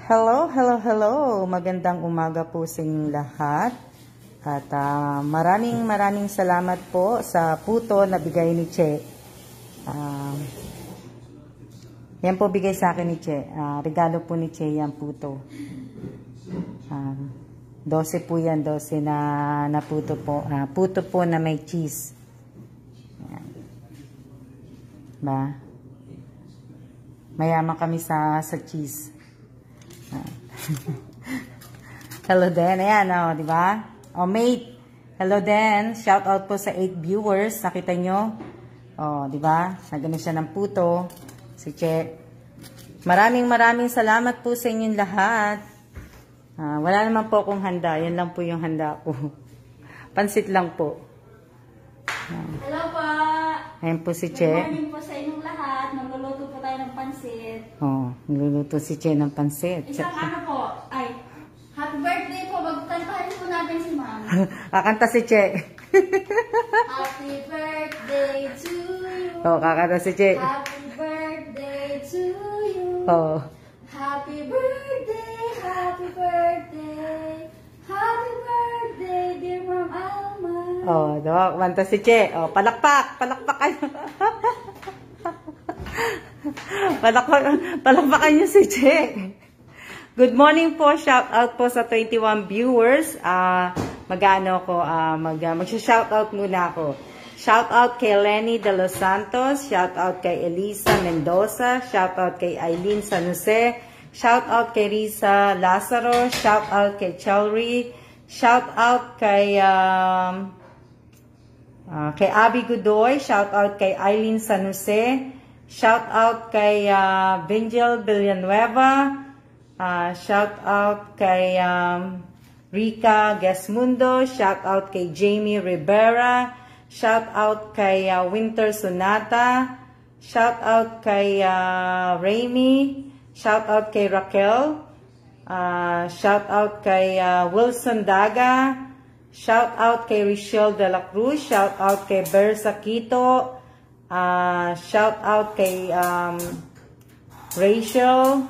Hello, hello, hello. Magandang umaga po sa inyong lahat. At maraming salamat po sa puto na bigay ni Che. Yan po bigay sa akin ni Che. Regalo po ni Che yan puto. 12 po yan, 12 na puto po. Puto po na may cheese. Yan. Ba? Mayaman kami sa cheese. Hello Den, ayan di ba? Mate. Hello Den, shout out po sa 8 viewers, nakita nyo? Di ba? Nagano siya ng puto. Si Che. Maraming salamat po sa inyong lahat. Wala naman po akong handa, yan lang po yung handa ko. Pansit lang po. Hello po. Ayan po si Che. Good morning po sa inyong lahat. Magluluto po tayo ng pansit. Nagluluto si Che ng pansit. Isang ano po, ay, happy birthday po. Magkantahin po natin si Ma'am. Kakanta si Che. Happy birthday to you. Kakanta si Che. Happy birthday to you. Happy birthday, happy birthday. Happy birthday, dear Ma'am Alma. Diba? Kumanta si Che. Palakpak kayo. Palakpakan niyo si Che. Good morning po. Shout out po sa 21 viewers. Mag-shout out muna ako. Shout out kay Lenny de los Santos. Shout out kay Elisa Mendoza. Shout out kay Aileen San Jose. Shout out kay Risa Lazaro. Shout out kay Chelry. Shout out kay Abby Godoy. Shout out kay Aileen San Jose. Shout out kay Vingel Villanueva. Shout out kay Rica Gesmundo. Shout out kay Jamie Rivera. Shout out kay Winter Sonata. Shout out kay Raimi. Shout out kay Raquel. Shout out kay Wilson Daga. Shout out kay Richelle de la Cruz. Shout out kay Bersa Quito. Shout out kay Rachel.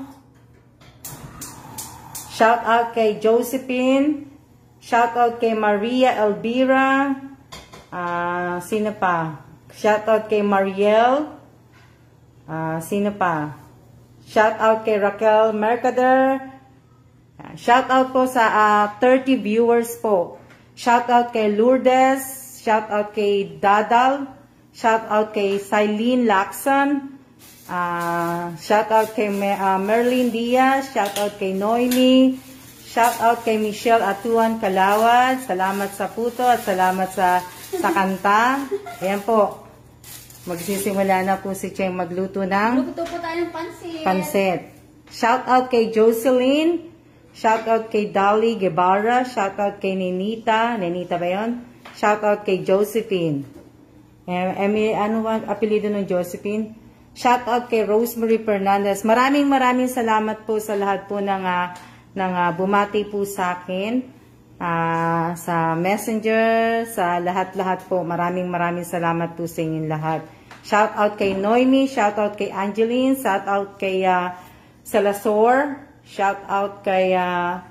Shout out kay Josephine. Shout out kay Maria Elvira. Sino pa? Shout out kay Mariel. Sino pa? Shout out kay Raquel Mercader. Shout out po sa 30 viewers po. Shout out kay Lourdes. Shout out kay Dadal. Shout out kay Silene Lacson. Shout out kay Merlin Diaz. Shout out kay Noemi. Shout out kay Michelle Atuan Kalawad. Salamat sa puto at salamat sa kanta. Ayan po. Magsisimula na po si Cheng magluto ng Luto po tayo ng pansit. Shout out kay Jocelyn. Shout out kay Dali Guevara. Shout out kay Nenita. Nenita ba yun? Shout out kay Josephine. Ano ang apelido ng Josephine? Shout out kay Rosemary Fernandez. Maraming salamat po sa lahat po ng bumati po sa akin. Sa Messenger, sa lahat po. Maraming salamat po sa inyong lahat. Shout out kay Noemi, shout out kay Angeline, shout out kay Salazar, shout out kay ano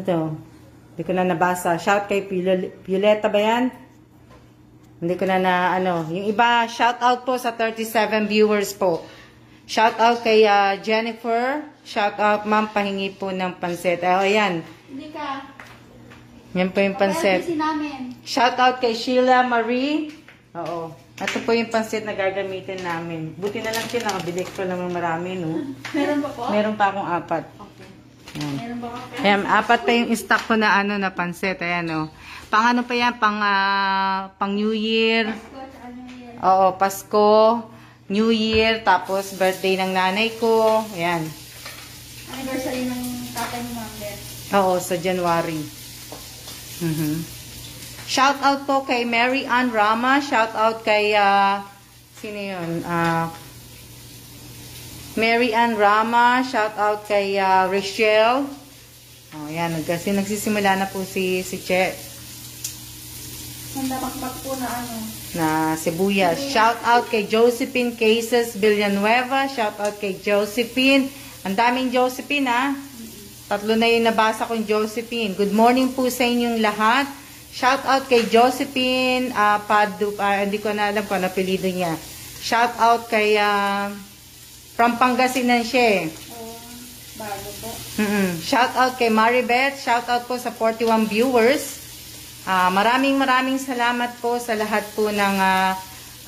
to? Hindi ko na nabasa. Shout kay Violeta ba yan? Hindi ko na yung iba, shout out po sa 37 viewers po. Shout out kay Jennifer, shout out ma'am, pahingi po ng pansit. Ayan. Hindi ka. Yan po yung pansit. Shout out kay Sheila Marie. Ito po yung pansit na gagamitin namin. Buti na lang siya, nakabili ko naman marami, no? Meron pa po? Meron pa akong 4. Okay. Yan. Meron pa po? Ayan, 4 pa yung stock ko na na pansit. Ayan, Pang ano pa yan? Pang New Year. Pasko, New Year, tapos birthday ng nanay ko. Ayan. Anniversary ng tatay mo, Ma'am. Sa January. Shout out po kay Mary Ann Rama. Shout out kay sino yun? Mary Ann Rama. Shout out kay Rachel. Yan. Kasi nagsisimula na po si Che. Nandabakbak po na sibuyas. Shout out kay Josephine Cases Villanueva. Shout out kay Josephine. Ang daming Josephine, ha? Tatlo na yung nabasa kong Josephine. Good morning po sa inyong lahat. Shout out kay Josephine hindi ko na alam kung ano apelyido niya. Shout out kay from Pangasinan siya. Bago po. Shout out kay Maribeth. Shout out po sa 41 viewers. Maraming salamat po sa lahat po ng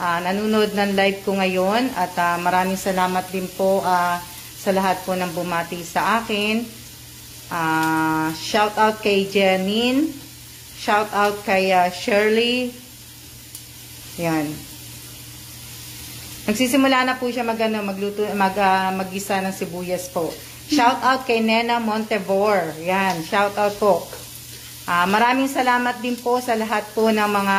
nanonood ng live ko ngayon. At maraming salamat din po sa lahat po ng bumati sa akin. Shout out kay Janine. Shout out kay Shirley. Yan. Nagsisimula na po siya mag-gisa ng sibuyas po. Shout out kay Nena Montevor. Yan, shout out po. Maraming salamat din po sa lahat po ng mga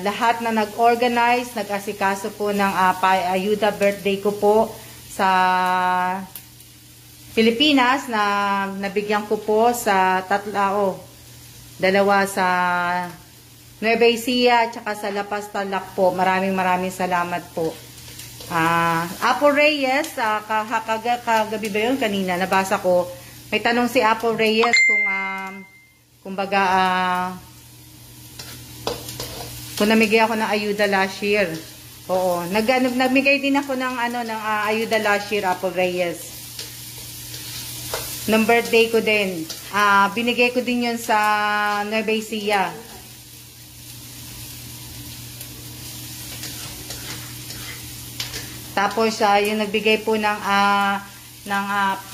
lahat na nag-organize, nag-asikaso po ng ayuda birthday ko po sa Pilipinas na nabigyan ko po sa dalawa sa Nueva Ecija at saka sa La Paz, Tarlac po. Maraming salamat po. Apple Reyes, kagabi ba yun? Kanina, nabasa ko. May tanong si Apple Reyes kung namigay ako ng ayuda last year. Oo, nagmigay din ako ng ayuda last year, Apple Reyes. Nung birthday ko din. Binigay ko din yun sa Nueva Ecija. Tapos, yung nagbigay po ng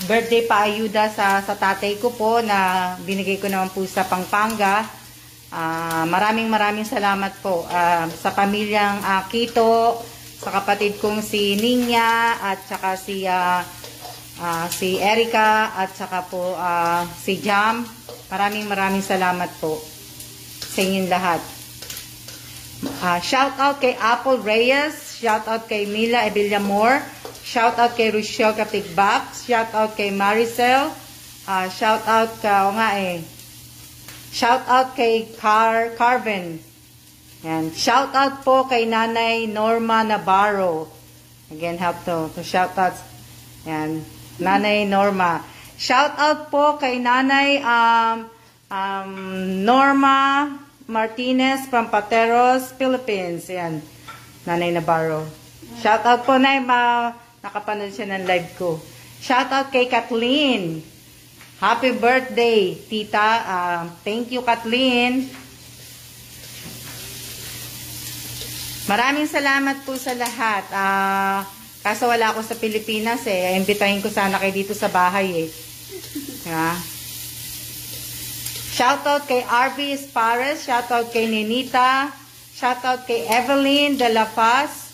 birthday pa ayuda sa tatay ko po na binigay ko naman po sa Pampanga. Maraming salamat po sa pamilyang Quito, sa kapatid kong si Ninya at saka si Erica at saka po si Jam. Maraming salamat po sa inyong lahat. Shout out kay Apple Reyes, shout out kay Mila Evillamor, shout out kay Rochelle Katigbax, shout out kay Maricel, shout out shout out kay Carven. Yan. Shout out po kay Nanay Norma Navarro. Again, help to shout out. Yan. Nanay Norma. Shout out po kay Nanay Norma Martinez from Pateros, Philippines. Yan. Nanay Navarro. Shout out po, Nay. Nakapanood siya ng live ko. Shout out kay Kathleen. Happy birthday, tita. Thank you, Kathleen. Maraming salamat po sa lahat. Kaso wala ako sa Pilipinas eh. Imbitahin ko sana kayo dito sa bahay eh. Shoutout kay RV Espares. Shoutout kay Ninita. Shoutout kay Evelyn de la Paz.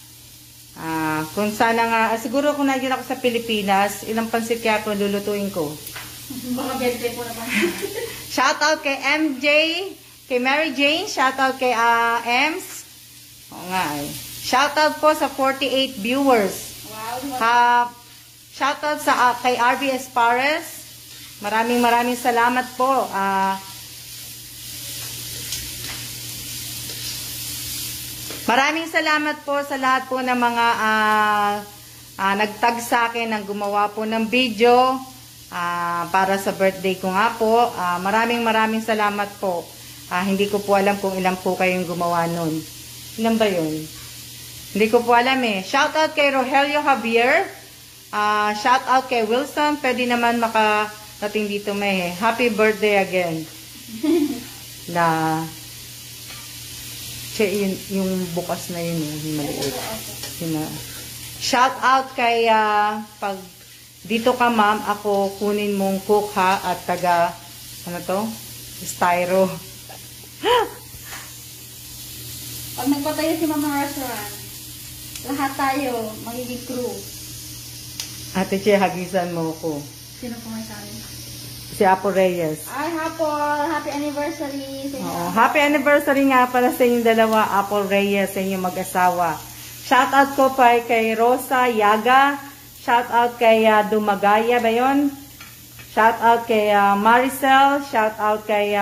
Kung sana nga, siguro kung nandiyan ako sa Pilipinas, ilang pansit kaya kung lulutuin ko. Baka birthday po naman. Shoutout kay MJ, kay Mary Jane. Shoutout kay Ems. Oo nga eh. Shoutout po sa 48 viewers. Shoutout kay RV Espares. Maraming salamat po. Maraming salamat po sa lahat po ng mga nagtag sa akin, ng gumawa po ng video para sa birthday ko nga po. Maraming salamat po. Hindi ko po alam kung ilan po kayong gumawa nun. Ilan ba yun? Hindi ko po alam eh. Shoutout kay Rogelio Javier. Shoutout kay Wilson. Pwede naman makarating dito may happy birthday again. Yung bukas na yun, yung maliit. Shoutout kay pag dito ka ma'am, ako kunin mong cook ha at taga styro. Pag nagpatayo si Mama Restaurant, lahat tayo magiging crew. Ate Che, hagisan mo ko. Sino po may sabi? Si Apo Reyes. Ay, Hapol! Happy anniversary! Oo, happy anniversary nga pala sa inyong dalawa, Apo Reyes, sa inyong mag-asawa. Shoutout ko pa kay Rosa Yaga. Shoutout kay Dumagaya ba yun? Shoutout kay Maricel. Shoutout kay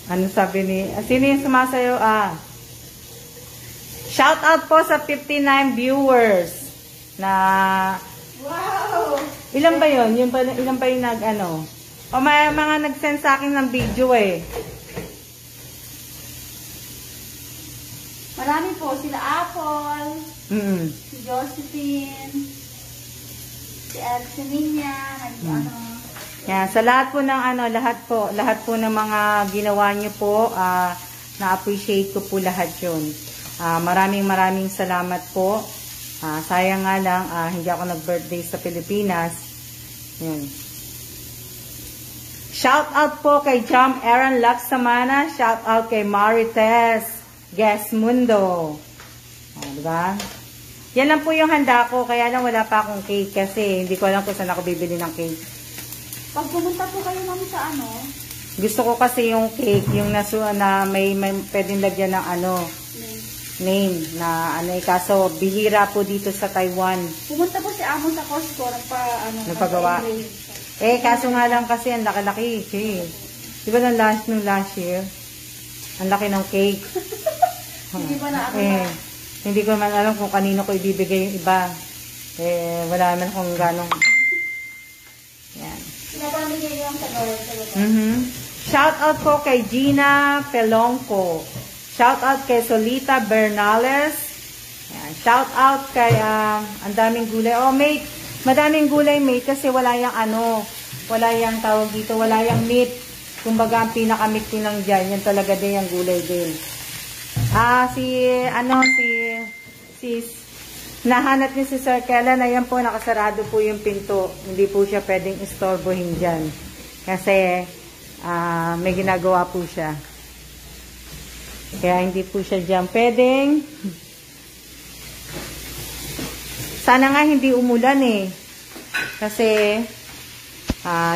ano sabi ni... sino yung sumasayo? Shout out po sa 59 viewers na Wow! ilan ba yun? Ilan ba yung nag-ano? O may mga nag-send sa akin ng video eh. Marami po. Sila Apple, Mm. si Josephine, si Elsinia, ano. Yan, sa lahat po ng ano, lahat po ng mga ginawa niyo po, na-appreciate ko po lahat 'yun. Maraming salamat po. Sayang nga lang, hindi ako nag-birthday sa Pilipinas. Yan. Shout out po kay Jam Aaron Laksamana. Shout out kay Marites Gesmundo. Diba? Yan lang po yung handa ko. Kaya lang wala pa akong cake kasi hindi ko alam kung saan ako bibili ng cake. Pag pumunta po kayo mami sa ano? Gusto ko kasi yung cake, yung na may pwedeng lagyan ng ano, name na ano, kaso bihira po dito sa Taiwan. Pumunta po si Amo sa Costco, nagpagawa. Kaso nga lang kasi ang laki-laki eh. Di ba nung last year, ang laki ng cake. Hindi ba na ako hindi ko man alam kung kanino ko ibibigay yung iba. Wala naman kung ganong. Yan. Pinapamigay yung sa girl. Shout out po kay Gina Pelongco. Shout out kay Solita Bernales. Yan. Shout out kay ang daming gulay. Oh, mate, madaming gulay, mate, kasi wala yang ano, wala yang tawag dito, wala yang meat. Kumbaga ang pinaka-meat ko lang diyan, yan talaga din yung gulay din. Nahanap niyo si Sir Kellen, ayan po, nakasarado po yung pinto. Hindi po siya pwedeng istorbohin diyan. Kasi may ginagawa po siya. Kaya hindi po siya dyan pwedeng. Sana nga hindi umulan eh. Kasi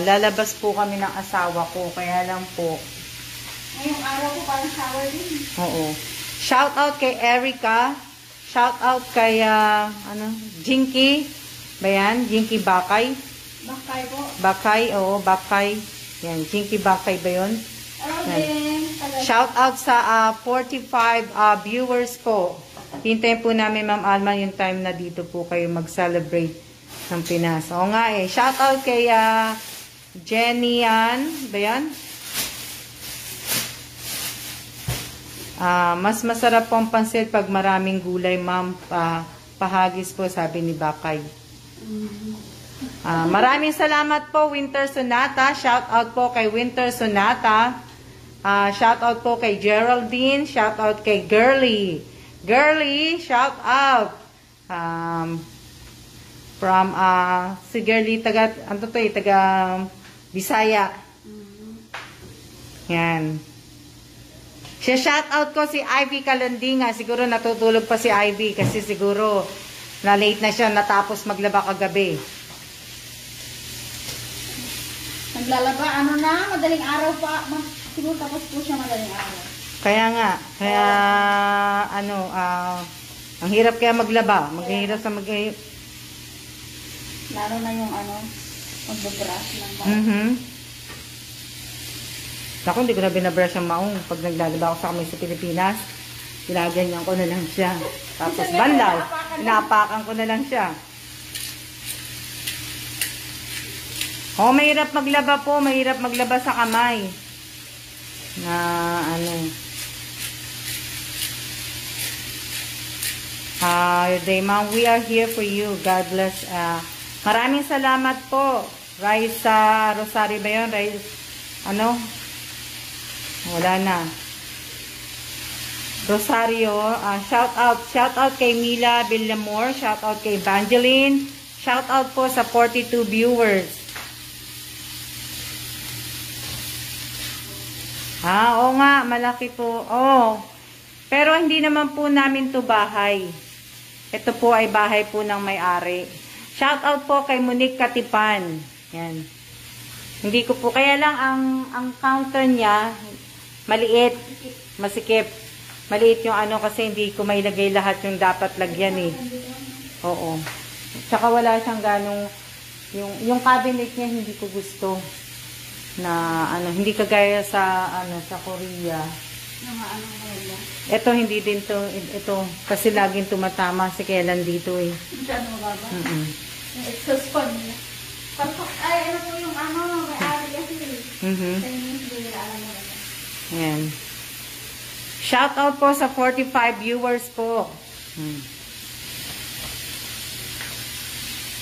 lalabas po kami ng asawa ko. Kaya lang po. Ngayong araw po parang shower din. Oo. Shout out kay Erica. Shout out kay Jinky. Ba yan? Jinky Bakay. Bakay po. Bakay, oo, Bakay. Yan, Jinky Bakay ba yun? Shout out sa 45 viewers po. Hintayin po namin Ma'am Alma yung time na dito po kayo mag-celebrate ng Pinas. Oo nga eh. Shout out kay Jenny Ann. Ba yan? Mas masarap po ang pansit pag maraming gulay, ma'am. Pahagis po, sabi ni Bakay. Maraming salamat po, Winter Sonata. Shout out po kay Winter Sonata. Shout out po kay Geraldine. Shout out kay Girly. Girly, shout out. From si Girly taga Bisaya. Yan. Shout out ko si Ivy Kalandinga. Siguro natutulog pa si Ivy kasi siguro na late na siya natapos maglaba kagabi. Naglalaba, madaling araw pa. Siguro tapos po siya madaling araw. Kaya nga, ang hirap kaya maglaba. Maghihirap sa Lalo na yung magbabrush ng Ako, hindi ko na binabrush ang maong. Pag naglalaba ako sa kamay sa Pilipinas, ginaganyan ko na lang siya. Tapos bandaw, inaapakan ko na lang siya. Mahirap maglaba po. Mahirap maglaba sa kamay. Your day, ma'am. We are here for you. God bless. Maraming salamat po. Raisa Rosario ba yun? Wala na. Rosario, shout out kay Mila Villamor, shout out kay Evangeline, shout out po sa 42 viewers. Oo nga, malaki po. Pero hindi naman po namin to bahay. Ito po ay bahay po ng may-ari. Shout out po kay Monique Katipan. Yan. Hindi ko po, kaya lang ang counter niya maliit, masikip. Maliit yung kasi hindi ko mailagay lahat yung dapat lagyan eh. Oo. Tsaka wala siyang ganong, yung cabinet niya hindi ko gusto. Na hindi kagaya sa, sa Korea. Mga Korea. Ito, hindi din to. Ito, kasi laging tumatama si Kailan dito eh. Hindi ka ano mababa. Yung exhaust fan nila. Ay, ano po yung ano, may ari kasi. Sa inyo, hindi nila alam mo na. Ayan. Shout out po sa 45 viewers po.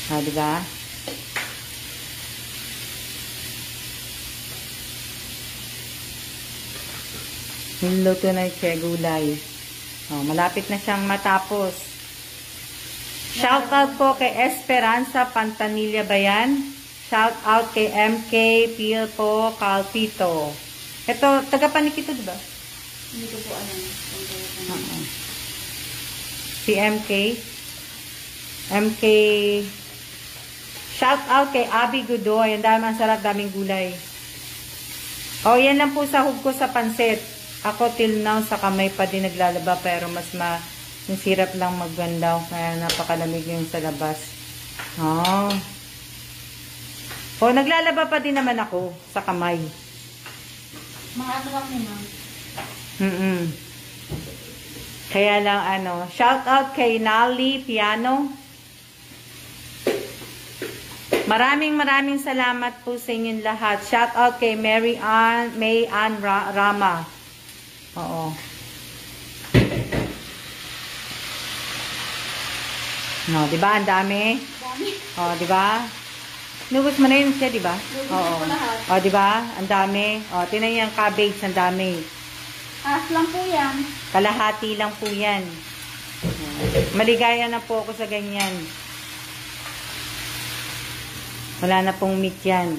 Diba? Niluto na yung gulay. Malapit na siyang matapos. Shout out po kay Esperanza Pantanilla ba yan? Shout out kay MK Pil po Calpito. Ito, taga-panikito diba? Hindi ko po ano. Si MK. MK. Shout out kay Abby Gudoy. Ang dami, ang sarap, daming gulay. Yan lang po sa hug ko sa pansit. Ako till now sa kamay pa din naglalaba pero mas masirap lang magbandaw kaya napakalamig yung sa labas. Naglalaba pa din naman ako sa kamay. Mga ano lang ni ma'am. Kaya lang shout out kay Nali Piano. Maraming salamat po sa inyong lahat. Shout out kay May Ann Rama. Oo. No, 'di ba? Ang dami. Oh, 'di ba? Nubos mo na yun siya, 'di ba? Oo. Oh, 'di ba? Ang dami. Oh, tingnan niyo yung cabbage, ang dami. Lang po 'yan. Kalahati lang po 'yan. Maligaya na po ako sa ganyan. Wala na pong meat 'yan.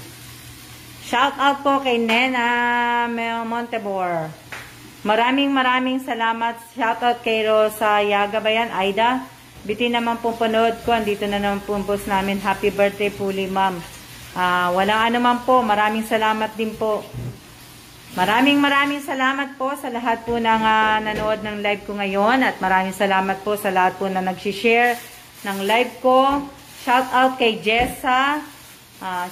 Shout out po kay Nena Mel Montebor. Maraming salamat. Shoutout kay Rosa Yaga ba yan? Aida. Biti naman pong panood ko. Andito na naman po ang boss namin. Happy birthday po, ma'am. Walang ano man po. Maraming salamat din po. Maraming salamat po sa lahat po ng nanood ng live ko ngayon. At maraming salamat po sa lahat po na nag-share ng live ko. Shoutout kay Jessa.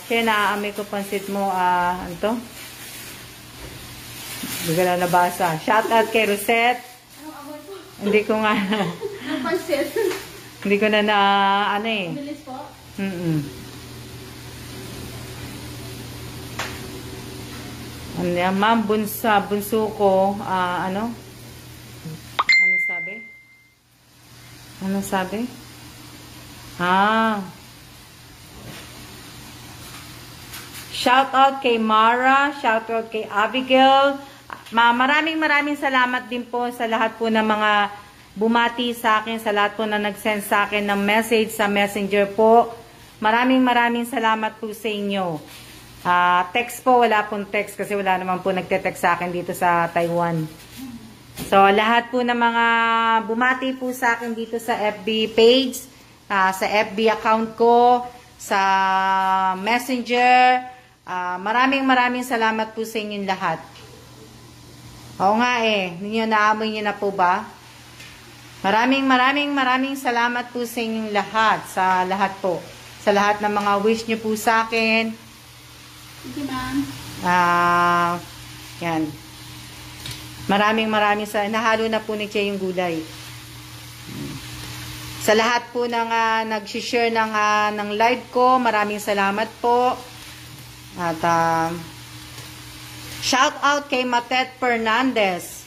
Siya, naaamoy ko pansit mo. Ano to? Hindi ko na nabasa. Shout out kay Rosette. Anong amoy po? Hindi ko nga. Anong pansit? Hindi ko na ano eh. Bilis po? Ano yan? Ma'am, bunso ko. Ano? Ano sabi? Ano sabi? Shout out kay Mara. Shout out kay Abigail. Maraming salamat din po sa lahat po ng mga bumati sa akin, sa lahat po na nag-send sa akin ng message sa Messenger po. Maraming salamat po sa inyo. Text po, wala pong text kasi wala naman po nagte-text sa akin dito sa Taiwan. So, lahat po ng mga bumati po sa akin dito sa FB page, sa FB account ko, sa Messenger, maraming salamat po sa inyong lahat. Oo nga ninyo naamoy nyo na po ba? Maraming salamat po sa inyong lahat, sa lahat po. Sa lahat ng mga wish nyo po sa akin. Thank you, ma'am. Yan. Maraming nahalo na po ni Che yung gulay. Sa lahat po ng nag-share ng live ko, maraming salamat po. At shout out kay Matet Fernandez.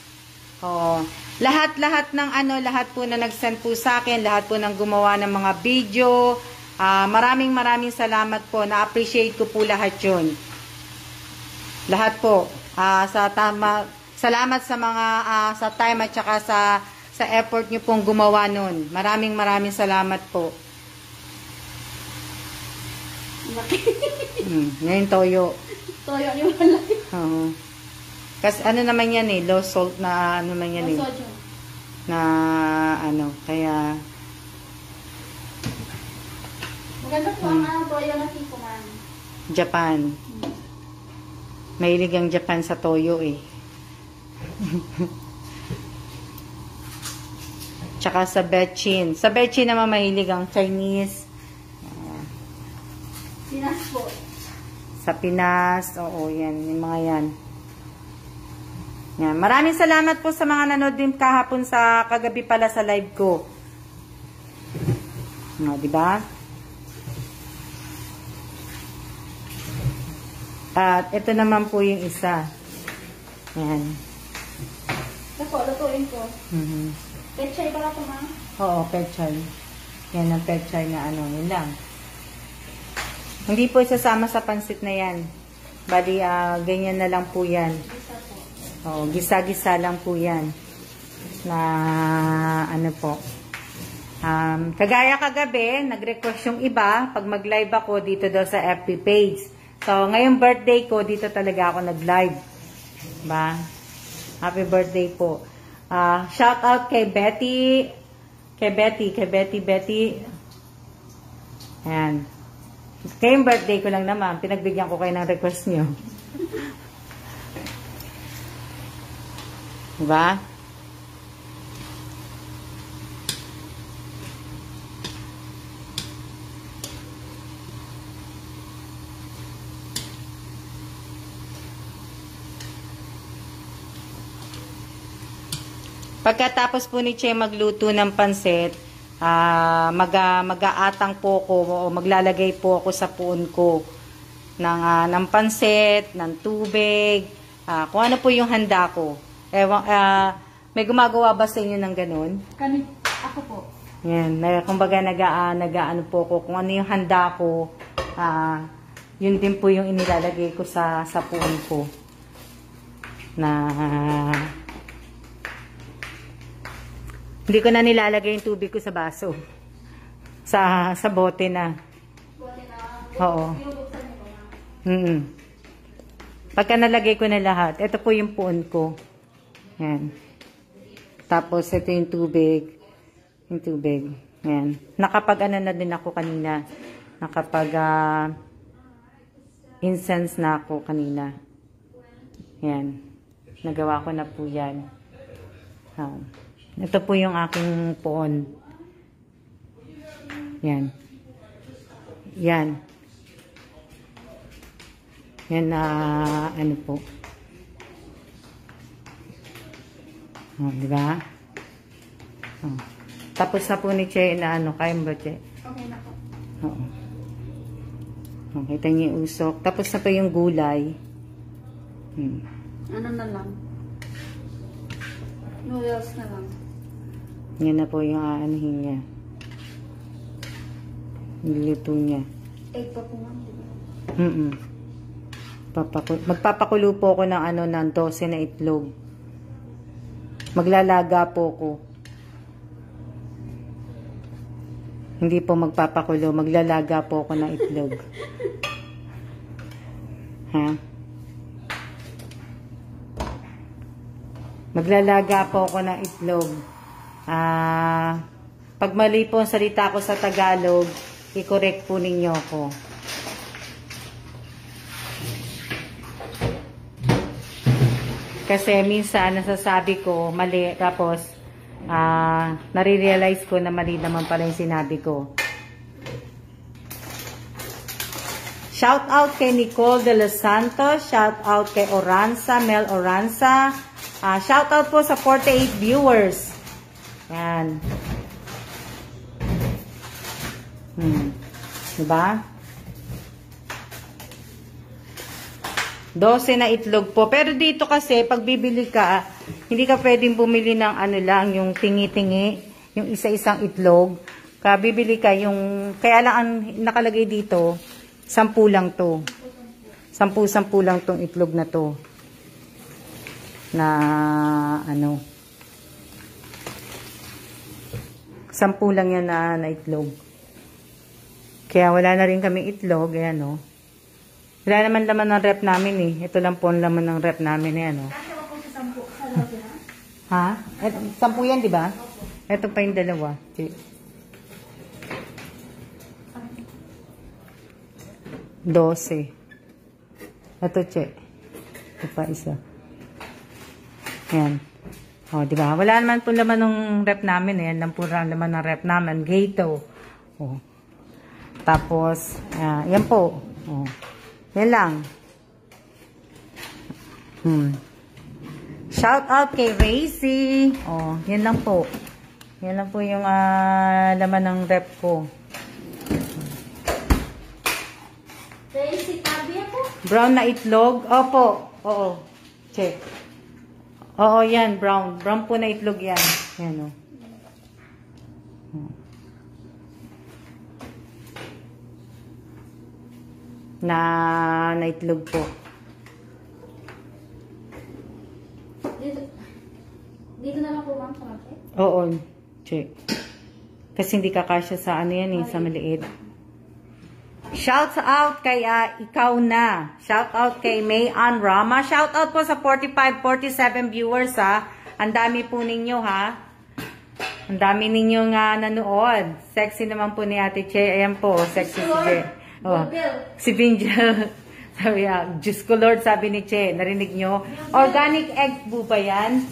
Lahat ng lahat po na nag-send po sa akin, lahat po ng gumawa ng mga video. Maraming salamat po. Na-appreciate ko po lahat 'yun. Lahat po. Salamat sa mga sa time at saka sa effort niyo pong gumawa nun. Maraming salamat po. Ngayon toyo. Toyo ni malaki. Kasi ano naman yan low salt na ano naman yan Low sodium. Na kaya maganda po ang toyo na tiko, ma'am. Japan. Mahilig ang Japan sa toyo Tsaka sa bechin. Sa bechin naman mahilig ang Chinese. Pinas po. Sa Pinas, oo, yan, yung mga yan. Yan. Maraming salamat po sa mga nanood din kahapon sa kagabi pala sa live ko. No, di ba? At ito naman po yung isa. Yan. Ito po, lutuin ko. Pechay ba ito, ma? Oo, pechay. Yan ang pechay na ano, yun lang. Hindi po isasama sa pansit na yan. Bali, ganyan na lang po yan. Isa po. Oo, gisa-gisa lang po yan. Na, ano po. Kagaya kagabi, nag-request yung iba, pag mag-live ako dito daw sa FB page. So, ngayong birthday ko, dito talaga ako nag-live. Diba? Happy birthday po. Shout out kay Betty. Kay Betty. Ayan. Ngayong birthday ko lang naman, pinagbigyan ko kayo ng request nyo. Diba? Pagkatapos po ni Che magluto ng pansit, mag-aatang po ko o maglalagay po ako sa puon ko ng pansit, ng tubig, kung ano po yung handa ko. May gumagawa ba sa inyo ng ganun? Ako po. Yan, kumbaga nag-aano po ko kung ano yung handa ko, yun din po yung inilalagay ko sa puon ko. Hindi ko na nilalagay yung tubig ko sa baso. Sa bote na. Bote na. Oo. Binubuksan niyo po, ma? Pagka nalagay ko na lahat, ito po yung puon ko. Yan. Tapos ito yung tubig. Yung tubig. Yan. Nakapag-ano na din ako kanina. Incense na ako kanina. Yan. Nagawa ko na po yan. Ito po yung aking puon. Yan. Yan. Yan na ano po. Diba? Tapos na po ni Che na ano. Kaya ba, Che? Okay na po. Oo. Kita niyo yung usok. Tapos na po yung gulay. Ano na lang? Noodles na lang. Yan na po yung aanihin niya. Niluto niya. Egg pa po, ma'am. Magpapakulo po ako ng 12 na itlog. Maglalaga po ko. Hindi po magpapakulo. Maglalaga po ako ng itlog. Ha? Maglalaga po ako ng itlog. Pag mali po ang salita ko sa Tagalog, i-correct po ninyo ako. Kasi minsan nasasabi ko mali, tapos nare-realize ko na mali naman pala yung sinabi ko. Shout out kay Nicole de los Santos, shout out kay Oranza, Mel Oranza. Shout out po sa 48 viewers. Yan. Diba? 12 na itlog po. Pero dito kasi, pag bibili ka, hindi ka pwedeng bumili ng ano lang, yung tingi-tingi, yung isa-isang itlog. Kaya bibili ka yung, kaya lang ang nakalagay dito, 10 lang to. 10 lang tong itlog na to. Na, ano, 10 lang yan na itlog. Kaya wala na rin kami itlog, ayan o. Wala naman laman ng rep namin eh. Ito lang po ang laman ng rep namin eh, ano. Kasi ako po sa 10 sa loob na. Ha? 10 yan, di ba? Ito pa yung dalawa. 12. Ito, Che. Ito pa isa. Yan. O, di ba? Wala naman po laman ng rep namin eh. Yan lang po laman ng rep namin. Gato. O. Tapos, yan po. O. Yan lang. Shout out kay Racy. Oh, yan lang po. Yan lang po yung laman ng rep ko. Racy, Tabia po? Brown na itlog. Opo. Oo. Check. Oo, yan. Brown. Brown po na itlog yan. Yan, oh. Na itlog po. Dito na lang po, ma'am, sa market? Oo. Check. Kasi hindi kakasya sa ano yan sa maliit. Shout out kay ikaw na. Shout out kay Mayan Rama. Shout out po sa 45, 47 viewers ha. Ang dami po ninyo ha. Ang dami ninyo nga nanood. Sexy naman po ni Ate Che. Ayan po, sexy si Che. Oh, si Binjel. Sabi Diyos ko Lord, sabi ni Che. Narinig nyo? Organic egg po ba yan?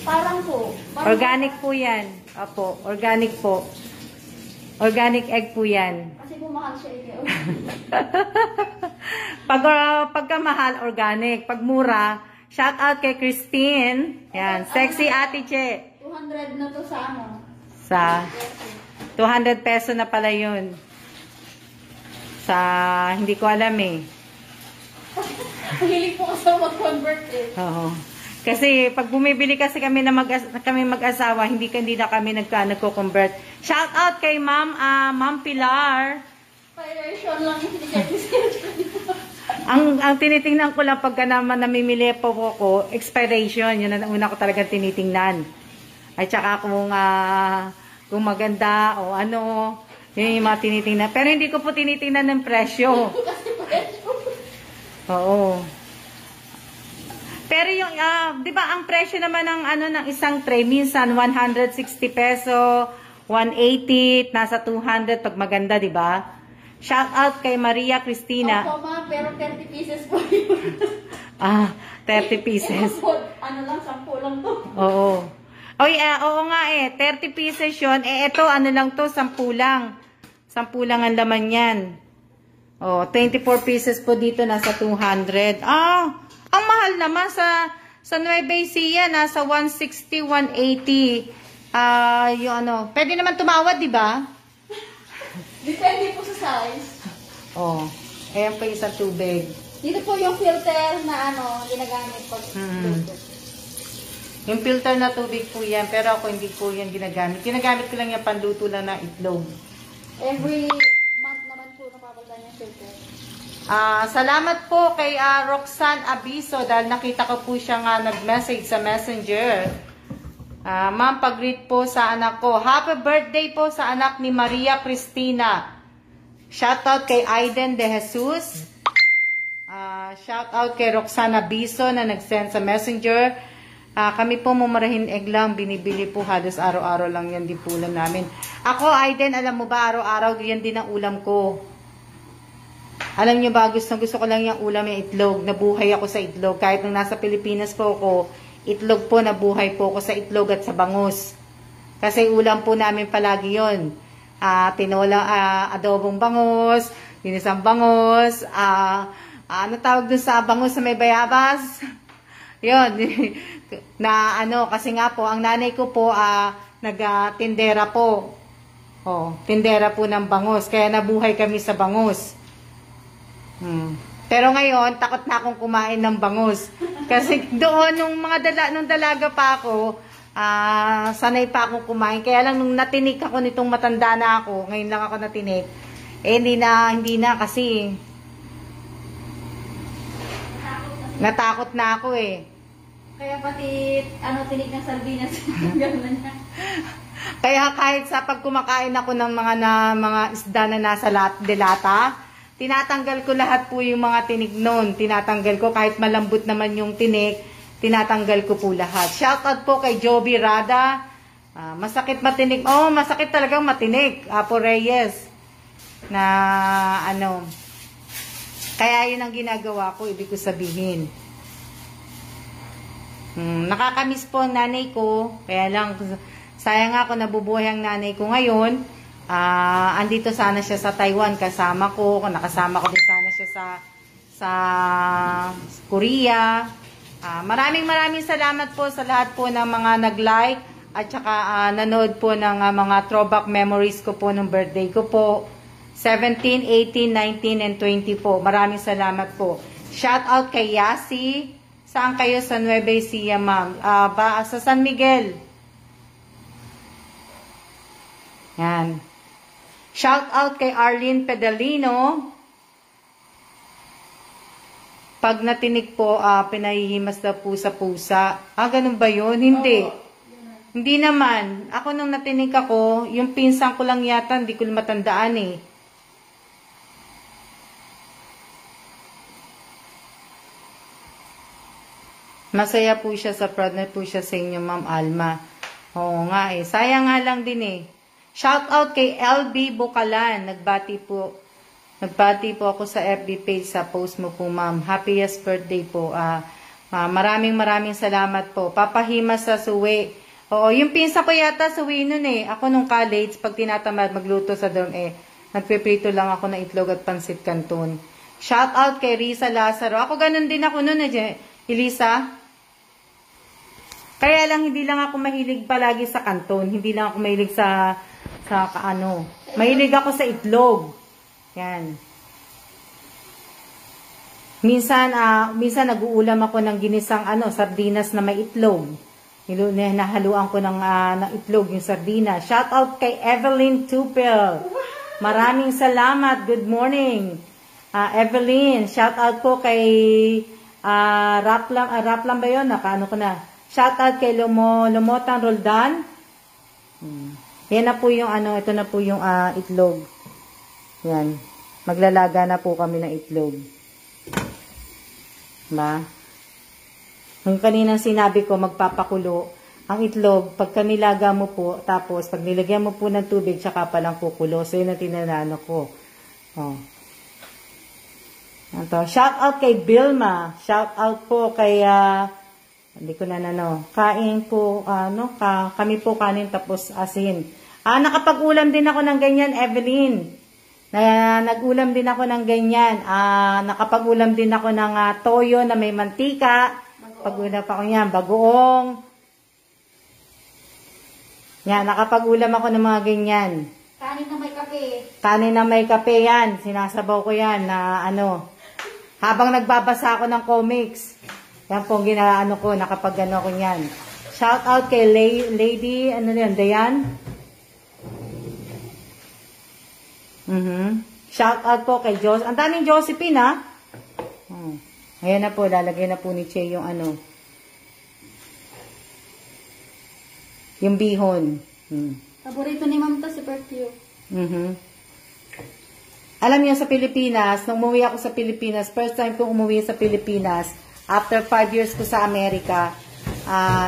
Parang po. Organic po yan. Opo, organic po. Organic egg po yan. Kasi po mahal siya ito. Pagka mahal, organic. Pag mura, shout out kay Christine. Yan, sexy Ate Che. 200 na to sa ano? Sa 200 peso na pala yun. Sa, hindi ko alam eh. Hilig po kasi mag-convert eh. Oo. Kasi pag bumibili kasi kami na mag-asawa, hindi na kami nagko-convert. Shout out kay Ma'am Pilar. Version lang yung ang tinitingnan ko lang pagka naman namimili po ko, expiration. Yun ang una ko talagang tinitingnan. At saka kung maganda o ano, yun yung mga tinitingnan. Pero hindi ko po tinitingnan ng presyo. Oo. Pero yung, di ba ang presyo naman ng ng isang tray, minsan 160 peso, 180, nasa 200 pag maganda, di ba? Shout out kay Maria Cristina. Opo, ma, pero 30 pieces po yun. 30 pieces. Ano lang, 10 lang to. Oo. Oy, oo nga 30 pieces yun. Ito, ano lang to, 10 lang. 10 lang ang laman yan. 24 pieces po dito, nasa 200. Ang mahal naman sa Nueva Ecija, nasa 160, 180. Yung pwede naman tumawad, di ba? Depende po sa size. Ayan po yung isang tubig. Dito po yung filter na ginagamit pag luto. Yung filter na tubig po yan, pero ako hindi po yan ginagamit. Ginagamit ko lang yung panluto lang na itlog. Every month naman po napapalitan yung filter. Salamat po kay Roxanne Abiso dahil nakita ko po siya nga nag-message sa Messenger. Ma'am, pag-greet po sa anak ko. Happy birthday po sa anak ni Maria Cristina. Shoutout kay Aiden De Jesus. Shoutout kay Roxanne Abiso na nag-send sa Messenger. Kami po mumarahin egg lang. Binibili po halos araw-araw lang yan din po ulam namin. Ako, Aiden, alam mo ba, araw-araw yan din ang ulam ko. Alam nyo ba, gusto ko lang yung ulam yung itlog. Nabuhay ako sa itlog. Kahit nung nasa Pilipinas po ako, itlog po, nabuhay po ako sa itlog at sa bangus. Kasi ulam po namin palagi yun. Adobong bangus, ginisang bangus, ano tawag dun sa bangus sa may bayabas? Yun. Kasi nga po, ang nanay ko po, nag-tindera po. Tindera po ng bangus. Kaya nabuhay kami sa bangus. Pero ngayon, takot na akong kumain ng bangus. Kasi doon, nung dalaga pa ako, sanay pa akong kumain. Kaya lang nung natinig ako nitong matanda na ako, ngayon lang ako natinig, hindi na kasi natakot na ako eh. Kaya pati, tinig ng sardinas, gano'n na. Kaya kahit sa pagkumakain ako ng mga isda na nasa delata, tinatanggal ko lahat po yung mga tinig noon. Tinatanggal ko kahit malambot naman yung tinig, tinatanggal ko po lahat. Shoutout po kay Joby Rada. Masakit matinig. Masakit talagang matinig. Apo Reyes. Kaya yun ang ginagawa ko, ibig ko sabihin. Nakakamiss po ang nanay ko. Kaya lang, sayang ako nabubuhay ang nanay ko ngayon. Andito sana siya sa Taiwan kasama ko. Nakasama ko din sana siya sa Korea. Maraming salamat po sa lahat po ng mga nag-like at saka nanood po ng mga throwback memories ko po ng birthday ko po. 17, 18, 19, and 20 po. Maraming salamat po. Shout out kay Yasi. Saan kayo? Sa Nueva Ecija, ma'am. Sa San Miguel. Yan. Shout out kay Arlene Pedalino. Pag natinig po, pinahihimas na po sa pusa. Ganun ba yun? Hindi. Hindi naman. Ako nung natinig ako, yung pinsan ko lang yata, hindi ko matandaan eh. Masaya po siya sa proud na po siya sa inyo, Ma'am Alma. Oo nga eh. Sayang nga lang din eh. Shout out kay LB Bukalan. Nagbati po ako sa FB page sa post mo po, ma'am. Happiest birthday po. Maraming salamat po. Papahima sa suwi. Oo, yung pinsa ko yata suwi nun eh. Ako nung college, pag tinatamad magluto sa dorm nagpiprito lang ako ng itlog at pansit canton. Shout out kay Risa Lazaro. Ako ganun din ako nun eh, Elisa. Kaya lang hindi lang ako mahilig palagi sa canton. Hindi lang ako mahilig sa kaano. Mahilig ako sa itlog. Yan. Minsan nag-uulam ako ng ginisang sardinas na may itlog. Nahaluan ko ng itlog yung sardinas. Shout out kay Evelyn Tupel. Maraming salamat. Good morning. Evelyn, shout out po kay Raplam ba yun? Nakaano ko na. Shout out kay Lumotang Roldan. Yan na po yung ito na po yung itlog. Yan. Maglalaga na po kami ng itlog. Ba? Nung kaninang sinabi ko, magpapakulo ang itlog. Pag nilaga mo po, tapos pag nilagyan mo po ng tubig, tsaka palang kukulo. So, yun ang tinanano ko. Oh. Ito. Shout out kay Bilma. Shout out po kay, hindi ko na kain po, kami po kanin tapos asin. Nakapag-ulam din ako ng ganyan, Evelyn. Nag-ulam din ako ng ganyan. Nakapag-ulam din ako ng toyo na may mantika. Pag-ulam ako yan, bagoong. Yan, nakapag-ulam ako ng mga ganyan. Kanin na may kape. Kanin na may kape yan. Sinasabaw ko yan na habang nagbabasa ako ng comics. Yan po ginaano ko, nakapag-ano ko yan. Shout out kay Lady, Dayan. Shout out po kay Jos. Ang daming Josephine Ayan na po, lalagay na po ni Che yung yung bihon. Paborito ni Ma'am to si perfume. Alam niyo sa Pilipinas, nung umuwi ako sa Pilipinas, first time kong umuwi sa Pilipinas, after 5 years ko sa Amerika,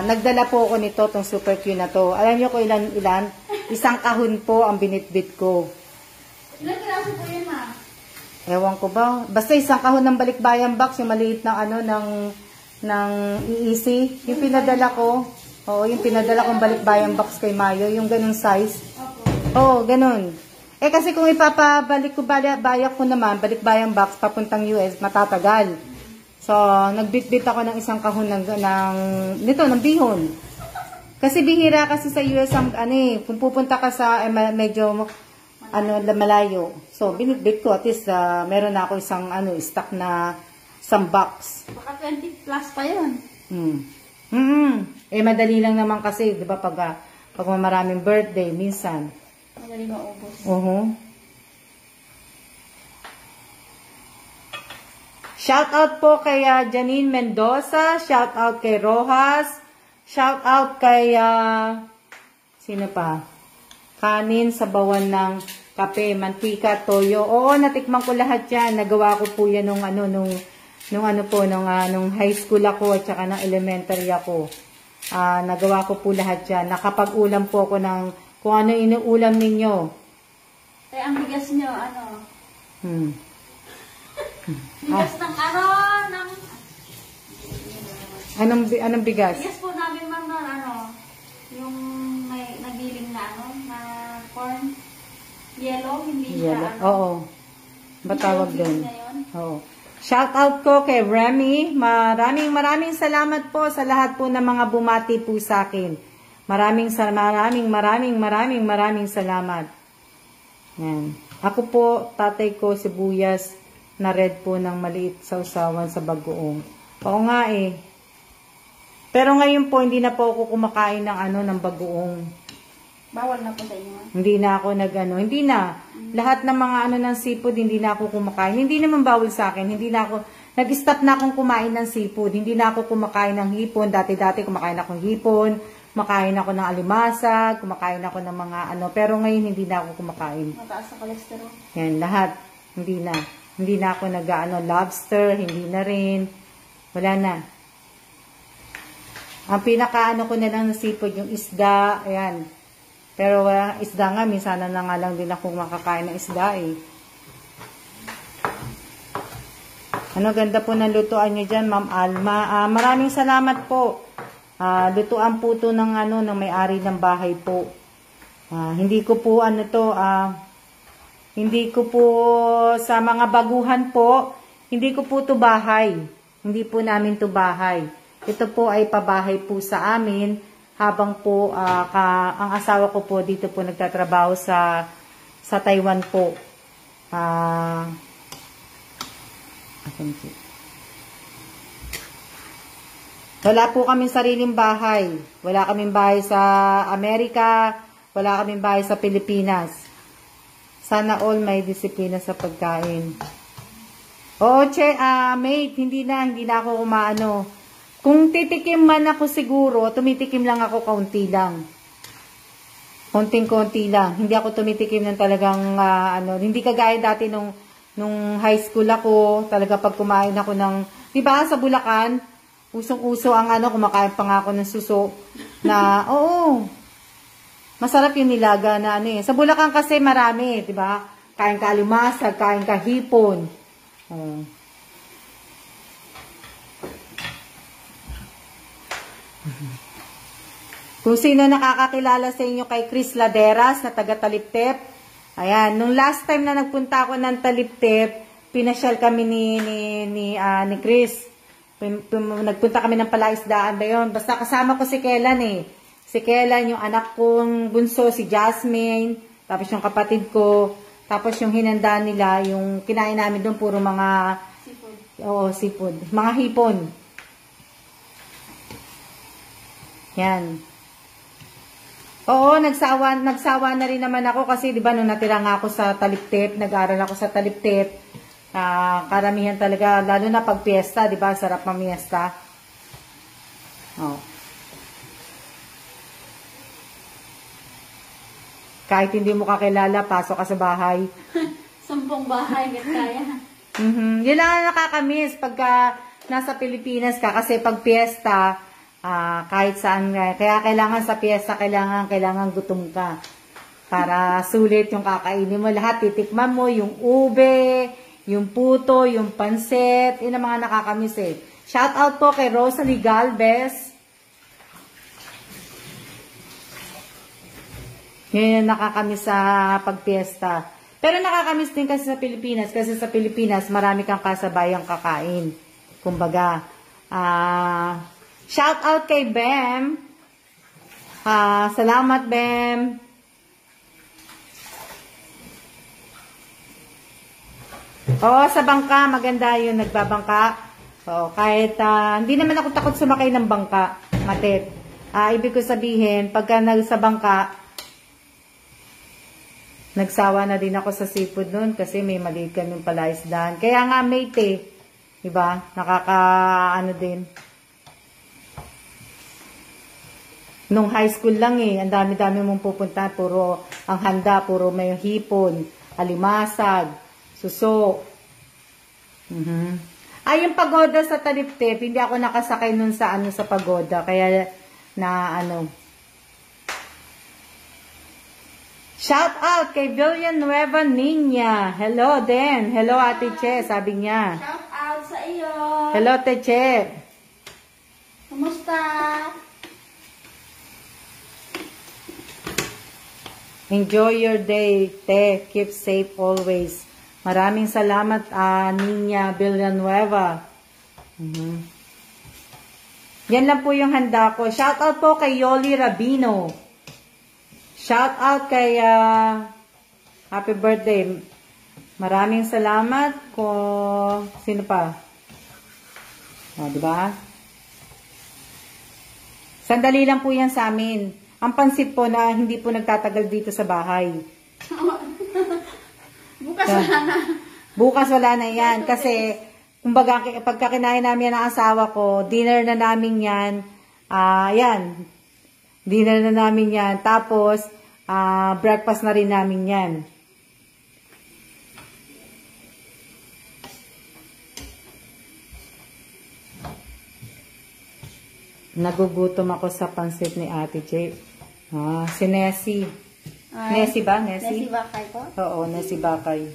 nagdala po ako nito, tong super Q na to. Alam niyo ko ilan? Isang kahon po ang binitbit ko. Ilan piraso po yun, ma? Ewan ko ba? Basta isang kahon ng balikbayan box, yung maliit ng EEC. Yung pinadala ko. Oo, yung pinadala kong balikbayan box kay Mayo, yung ganung size. Oo, ganun. Kasi kung ipapabalik ko, bayak ko naman, balikbayan box, papuntang US, matatagal. So, nagbitbit ako ng isang kahon ng bihon. Kasi bihira kasi sa US kung pupunta ka sa medyo malayo. So, binitbit ko. At least, meron na ako isang, stock na isang box. Baka 20 plus pa yun. Madali lang naman kasi, di ba, pag maraming birthday, minsan. Madali maubos. Shout out po kay Janine Mendoza. Shout out kay Rojas. Shout out kay, sino pa? Kanin, sabawan ng kape, mantika, toyo. Oo, natikman ko lahat yan. Nagawa ko po yan nung high school ako at saka nung elementary ako. Nagawa ko po lahat yan. Nakapag-ulam po ako ng kung ano inuulam ninyo. Ang bigas nyo, bigas ng Anong bigas? Bigas po namin, ma'am, yung may nagiling na na corn. Yellow, hindi siya. Oo. Ba tawag doon? Oo. Shout out ko kay Remy. Maraming salamat po sa lahat po ng mga bumati po sa akin. Maraming salamat. Yan. Ako po, tatay ko, sibuyas na red po ng maliit sa usawan sa bagoong. Oo nga eh. Pero ngayon po, hindi na po ako kumakain ng bagoong. Bawal na po sa inyo. Hindi na ako hindi na. Lahat ng mga ng seafood, hindi na ako kumakain. Hindi naman bawal sa akin. Hindi na ako, nag-stop na akong kumain ng seafood. Hindi na ako kumakain ng hipon. Dati-dati kumakain akong hipon. Kumakain ako ng alimasag. Kumakain ako ng mga Pero ngayon, hindi na ako kumakain. Mataas sa cholesterol. Yan, lahat. Hindi na. Hindi na ako lobster. Hindi na rin. Wala na. Ang pinaka ko na lang ng seafood, yung isda. Ayan. Pero isda nga, minsan na nga lang din ako makakain ng isda eh. Ganda po ng lutuan nyo dyan, Ma'am Alma. Maraming salamat po. Lutuan po to ng may-ari ng bahay po. Hindi ko po hindi ko po sa mga baguhan po, hindi ko po to bahay. Hindi po namin to bahay. Ito po ay pabahay po sa amin. Habang po, ang asawa ko po dito po nagtatrabaho sa Taiwan po. Wala po kaming sariling bahay. Wala kaming bahay sa Amerika. Wala kaming bahay sa Pilipinas. Sana all may disiplina sa pagkain. Oo, mate, hindi na ako kumaano. Kung titikim man ako siguro, tumitikim lang ako kaunti lang. Konting-konti lang. Hindi ako tumitikim ng talagang, hindi kagaya dati nung high school ako, talaga pag kumain ako ng, di ba sa Bulacan, usong-uso ang kumakain pa nga ako ng suso, na, oo, masarap yung nilaga na Sa Bulacan kasi marami, di ba? Kain ka alimasag, kain ka hipon. Kung sino nakakakilala sa inyo kay Chris Laderas na taga Taliptep, ayan, nung last time na nagpunta ako ng Taliptep, pinasyal kami ni Chris. Nagpunta kami ng palaisdaan ba yun? Basta kasama ko si Kellan eh. Si Kellan, yung anak kong bunso, si Jasmine, tapos yung kapatid ko, tapos yung hinanda nila, yung kinain namin doon, puro mga seafood. Oo, seafood. Mga hipon. Yan. Oo, nagsawa na rin naman ako kasi 'di ba nung natira nga ako sa Taliptep, nag-aaral ako sa Taliptep. Karamihan talaga lalo na pag piyesta, 'di ba? Sarap mamiesta. Oh. Kahit hindi mo kakilala, pasok ka sa bahay. 10 bahay, kaya. Yun lang ang nakakamiss pagka nasa Pilipinas ka kasi pag piyesta, kahit saan, kaya kailangan sa piyesta, kailangan gutom ka. Para sulit yung kakainin mo. Lahat titikman mo, yung ube, yung puto, yung pansit, yun ang mga nakakamiss eh. Shout out po kay Rosalie Galvez. Yun yung nakakamiss sa pagpiesta. Pero nakakamiss din kasi sa Pilipinas. Kasi sa Pilipinas, marami kang kasabayang kakain. Kumbaga, shout out kay Bem. Salamat, Bem. Oo, sa bangka, maganda yun, nagbabangka. Oo, kahit hindi naman ako takot sumakay ng bangka, Matet. Ibig ko sabihin, pagka sa bangka, nagsawa na din ako sa seafood nun kasi may maliit kaming palaisdaan. Kaya nga, mate, diba? Din. Nung high school lang ang dami-dami mong pupunta, puro ang handa, puro may hipon, alimasag, suso. Yung pagoda sa Taliptep, hindi ako nakasakay nun sa sa pagoda, kaya Shout out kay Villanueva Niña. Hello din. Hello Ate Che, sabi niya. Shout out sa iyo. Hello Ate Che. Kumusta? Enjoy your day, Te. Keep safe always. Maraming salamat, Nina Villanueva. Yan lang po yung handa ko. Shout out po kay Yoli Rabino. Shout out kay happy birthday. Maraming salamat ko. Sino pa? O, diba? Sandali lang po yan sa amin. Ang pansit po na hindi po nagtatagal dito sa bahay. Bukas wala na. Bukas wala na yan. Kasi, kumbaga, pagka kinain namin ang asawa ko, dinner na namin yan. Yan. Dinner na namin yan. Tapos, breakfast na rin namin yan. Nagugutom ako sa pansit ni Ate J. Si Nessie. Nessie ba? Nessie Bakay po? Oo, Nessie Bakay.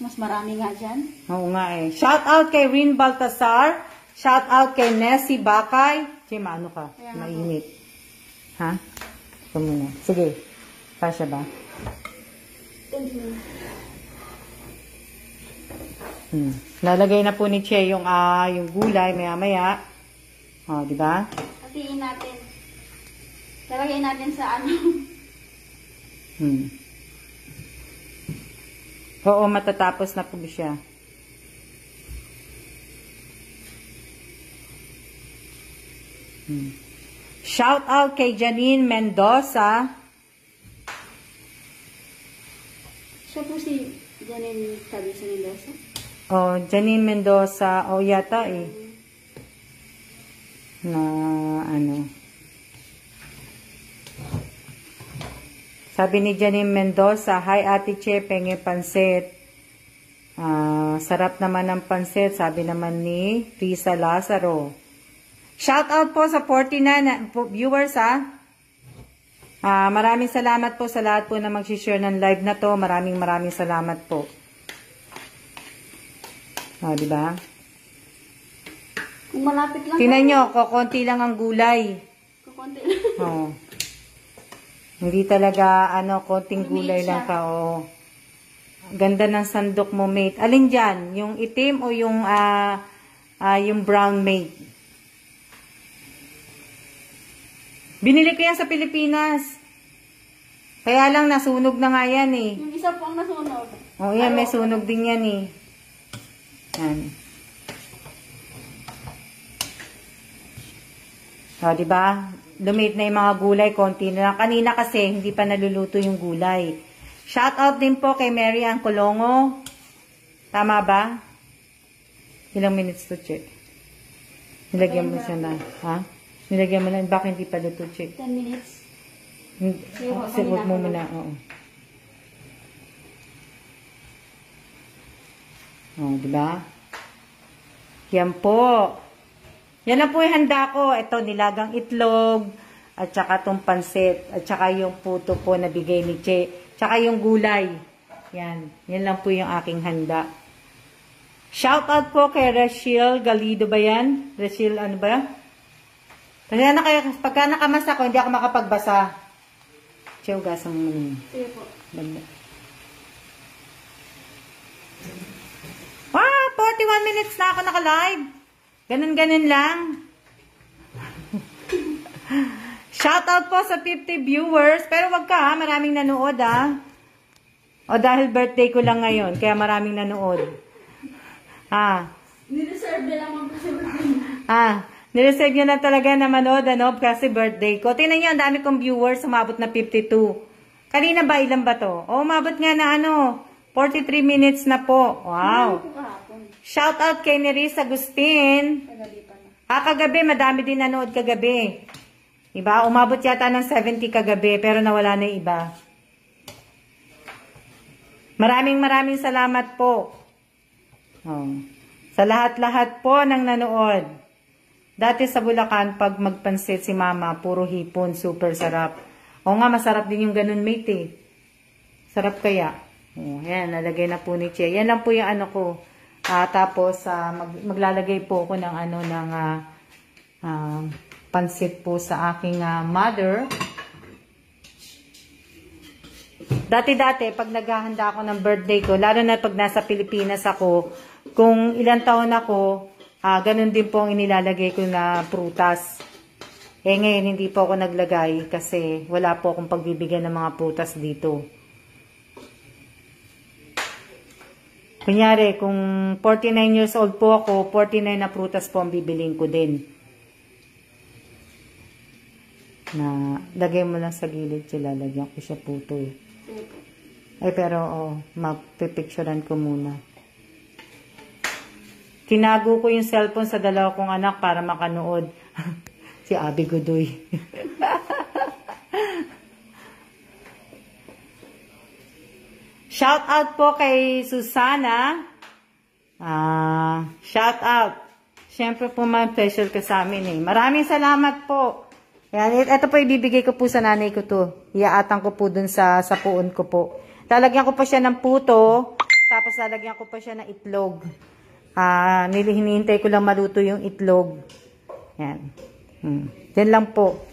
Mas marami nga dyan. Oo nga eh. Shout out kay Rin Baltasar. Shout out kay Nessie Bakay. Chima, ano ka? Mainit. Ha? Ito muna. Sige. Kasya ba? Lalagay na po ni Che yung gulay maya-maya. O, di ba? Hatiin natin. Lalagay natin sa ano. Oo, matatapos na po siya. Shout out kay Janine Mendoza. Siya po si Janine Cabeza Mendoza? Oh, Janine Mendoza. O, yata eh. Na ano. Sabi ni Janine Mendoza, hi Ate Che, penge pansit. Sarap naman ng pansit, sabi naman ni Risa Lazaro. Shout out po sa 49 viewers maraming salamat po sa lahat po na mag-share ng live na to. Maraming salamat po. Di ba? Kung malapit lang. Tingnan nyo, kukunti lang ang gulay. Kukunti lang. Hindi talaga, konting gulay lang ka, Ganda ng sandok mo, mate. Alin dyan? Yung itim o yung brown, mate? Binili ko yan sa Pilipinas. Kaya lang, nasunog na nga yan, eh. Yung isa po ang nasunog. Oo, yan, may sunog din yan, eh. Yan. Diba? Lumit na yung mga gulay, konti na lang. Kanina kasi, hindi pa naluluto yung gulay. Shout out din po kay Mary Ann Colongo. Tama ba? Ilang minutes to check? Nilagyan mo siya na. Ha? Nilagyan mo na. Bakit hindi pa luto check? 10 minutes. Sigot mo muna. Oo. Diba? Yan po. Yan lang po yung handa ko. Ito, nilagang itlog, at saka itong pansit, at saka yung puto po na bigay ni Che, tsaka yung gulay. Yan. Yan lang po yung aking handa. Shout out po kay Rachel Galido ba yan? Rachel, ano ba? Pagka nakamas ako, hindi ako makapagbasa. Che, ugasan mo muna. Sige po. Banda. 41 minutes na ako naka-live. Ganun-ganun lang. Shoutout po sa 50 viewers. Pero wag ka maraming nanood O dahil birthday ko lang ngayon, kaya maraming nanood. Nireserve na lang po sa birthday. Nireserve nyo na talaga na manood, kasi birthday ko. Tingnan nyo, ang dami kong viewers, umabot na 52. Kanina ba, ilan ba to? Umabot nga na 43 minutes na po. Wow. Shoutout kay Neris Agustin. Kagabi, madami din nanood kagabi. Diba? Umabot yata ng 70 kagabi, pero nawala na yung iba. Maraming salamat po. Sa lahat-lahat po ng nanood. Dati sa Bulacan, pag magpansit si Mama, puro hipon, super sarap. Oo nga, masarap din yung ganun, mate. Sarap kaya. Ayan, nalagay na po ni Che. Yan lang po yung ko. Tapos, maglalagay po ako ng pansit po sa aking mother. Dati-dati, pag naghahanda ako ng birthday ko, lalo na pag nasa Pilipinas ako, kung ilang taon ako, ganun din po ang inilalagay ko na prutas. Eh ngayon, hindi po ako naglagay kasi wala po akong pagbibigyan ng mga prutas dito. Kunyari, kung 49 years old po ako, 49 na prutas po ang bibiling ko din. Na, lagay mo lang sa gilid siya, lalagyan ko siya puto eh. Ay pero, mapipicturean ko muna. Tinago ko yung cellphone sa dalawa kong anak para makanood. Si Abby Godoy. Shout out po kay Susana. Shout out. Siyempre po man special ka sa amin eh. Maraming salamat po. Yan, ito po ibibigay ko po sa nanay ko to. Iaatang ko po dun sa puon ko po. Lalagyan ko pa siya ng puto. Tapos lalagyan ko pa siya ng itlog. Hinihintay ko lang maluto yung itlog. Yan. Yan lang po.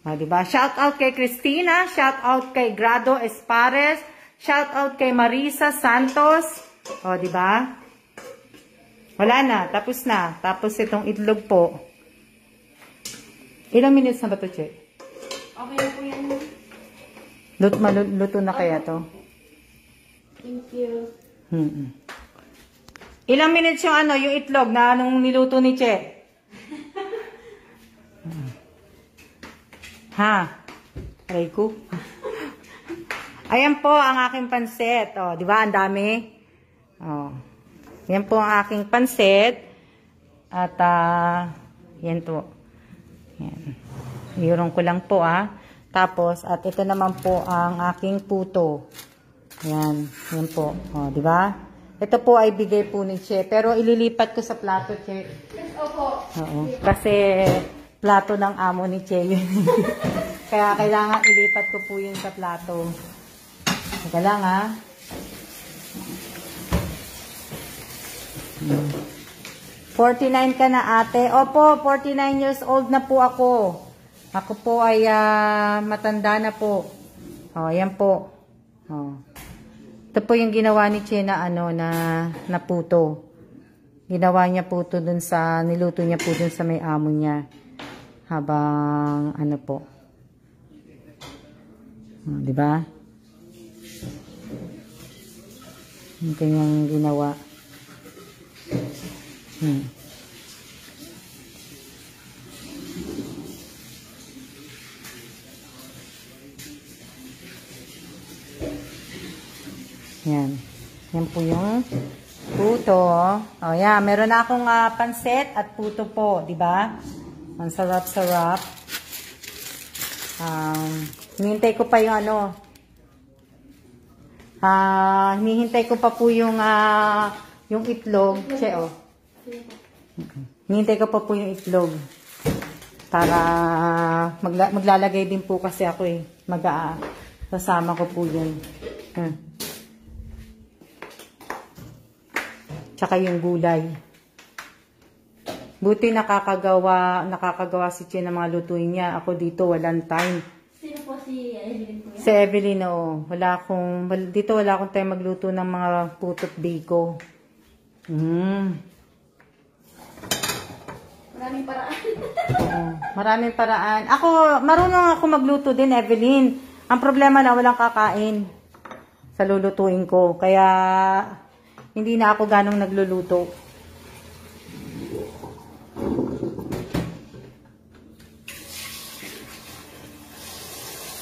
Diba? Shout out kay Christina. Shout out kay Grado Espares. Shout out kay Marisa Santos. Diba? Wala na. Tapos na. Tapos itong itlog po. Ilang minutes na ba ito, Che? Okay po yan. Luto na kaya to? Thank you. Ilang minutes yung yung itlog na anong niluto ni Che? Ha? Aray ko. Ayan po ang aking pansit. Di ba? Ang dami. Yan po ang aking pansit. At, yan po. Yan. Iurong ko lang po, Tapos, at ito naman po ang aking puto. Yan. Yan po. Di ba? Ito po ay bigay po ni Che. Pero ililipat ko sa plato, Che. Yes, opo. Oo. Kasi plato ng amo ni Che yun. Kaya kailangan ilipat ko po yun sa plato. Teka lang, 49 ka na, ate. Opo, 49 years old na po ako. Ako po ay matanda na po. Yan po. Ito po yung ginawa ni Che na na puto. Ginawa niya puto dun sa, niluto niya po dun sa may amo niya. Habang, po. Diba? Yung kanyang ginawa. Yan. Yan po yung puto. Yan. Meron na akong pansit at puto po. Diba? Ang sarap-sarap. Hinihintay ko pa yung hinihintay ko pa po yung itlog. Che, hinihintay ko pa po yung itlog. Para maglalagay din po kasi ako eh. Kasama ko po yun. Tsaka yung gulay. Buti nakakagawa si Che ng mga lutuin niya. Ako dito walang time. Sino po si Evelyn po yan? Si Evelyn, dito wala akong time magluto ng mga puto't biko. Maraming paraan. Maraming paraan. Marunong ako magluto din, Evelyn. Ang problema na walang kakain sa lulutuin ko. Kaya, hindi na ako ganong nagluluto.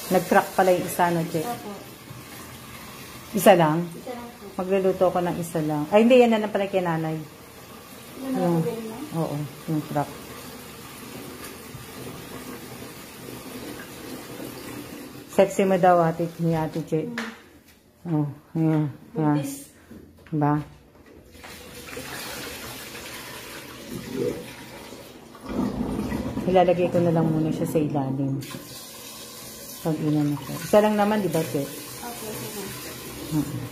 Nag-crack pala yung isa, no, Che? Opo. Isa lang? Isa lang po. Magluluto ko ng isa lang. Ay, hindi, yan na lang pala kay nanay. Yung, oo, yung crack. Sexy mo daw, ate, ni Ate Che. Ayan. Diba? Ilalagay ko na lang muna siya sa ilalim. Pag ina na siya. Isa lang naman, di ba, Che? okay.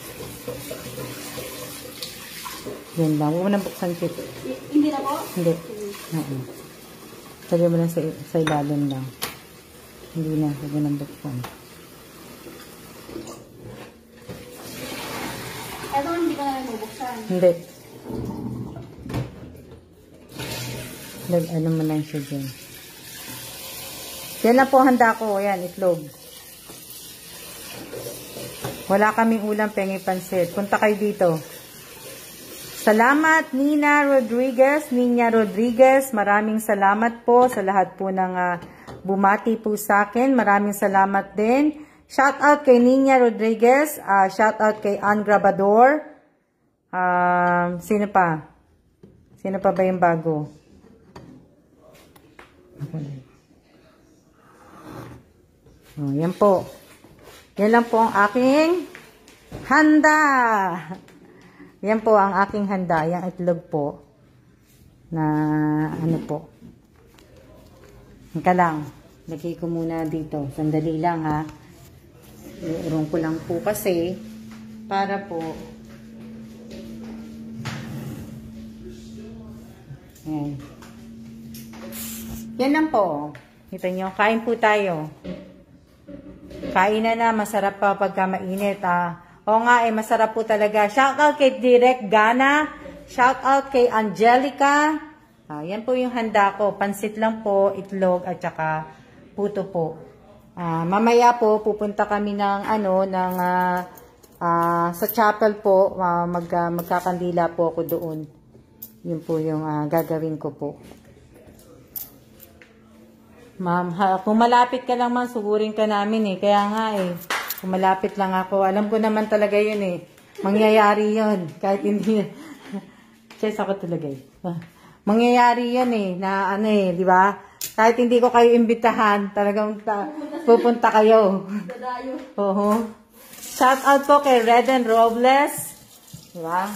Yan lang. Huwag mo nang buksan, Che. Hindi na po? Hindi. Lagay mo lang sa ilalim lang. Hindi na. Huwag mo nang buksan. bubuksan. Hindi. Ano mo lang siya dyan. Yan lang po handa ko. Ayan, itlog. Wala kaming ulam, pengi pansit. Punta kayo dito. Salamat, Nina Rodriguez. Maraming salamat po sa lahat po ng bumati po sa akin. Maraming salamat din. Shout out kay Nina Rodriguez. Shout out kay Ann Grabador. Sino pa? Sino pa ba yung bago? Oh, yan po. Yan lang po ang aking handa. Yan po ang aking handa. Yung itlog po. Na ano po. Ika lang. Lagay ko muna dito. Sandali lang ha. Iurong ko lang po kasi para po yan. Yan lang po. Kita nyo. Kain po tayo. Kain na. Masarap pa pagka mainit. Oo nga masarap po talaga. Shout out kay Direk Gana. Shout out kay Angelica. Yan po yung handa ko. Pansit lang po, itlog at saka puto po. Mamaya po pupunta kami ng sa chapel po. Magkakandila po ako doon. Yun po yung gagawin ko po. Ma'am, kung malapit ka lang man, sugurin ka namin Kaya nga kung malapit lang ako, alam ko naman talaga yun Mangyayari yun. Kahit hindi. Chess ako talaga Mangyayari yun na di ba? Kahit hindi ko kayo imbitahan, talagang pupunta kayo. Shout out po kay Reden Robles. Di ba?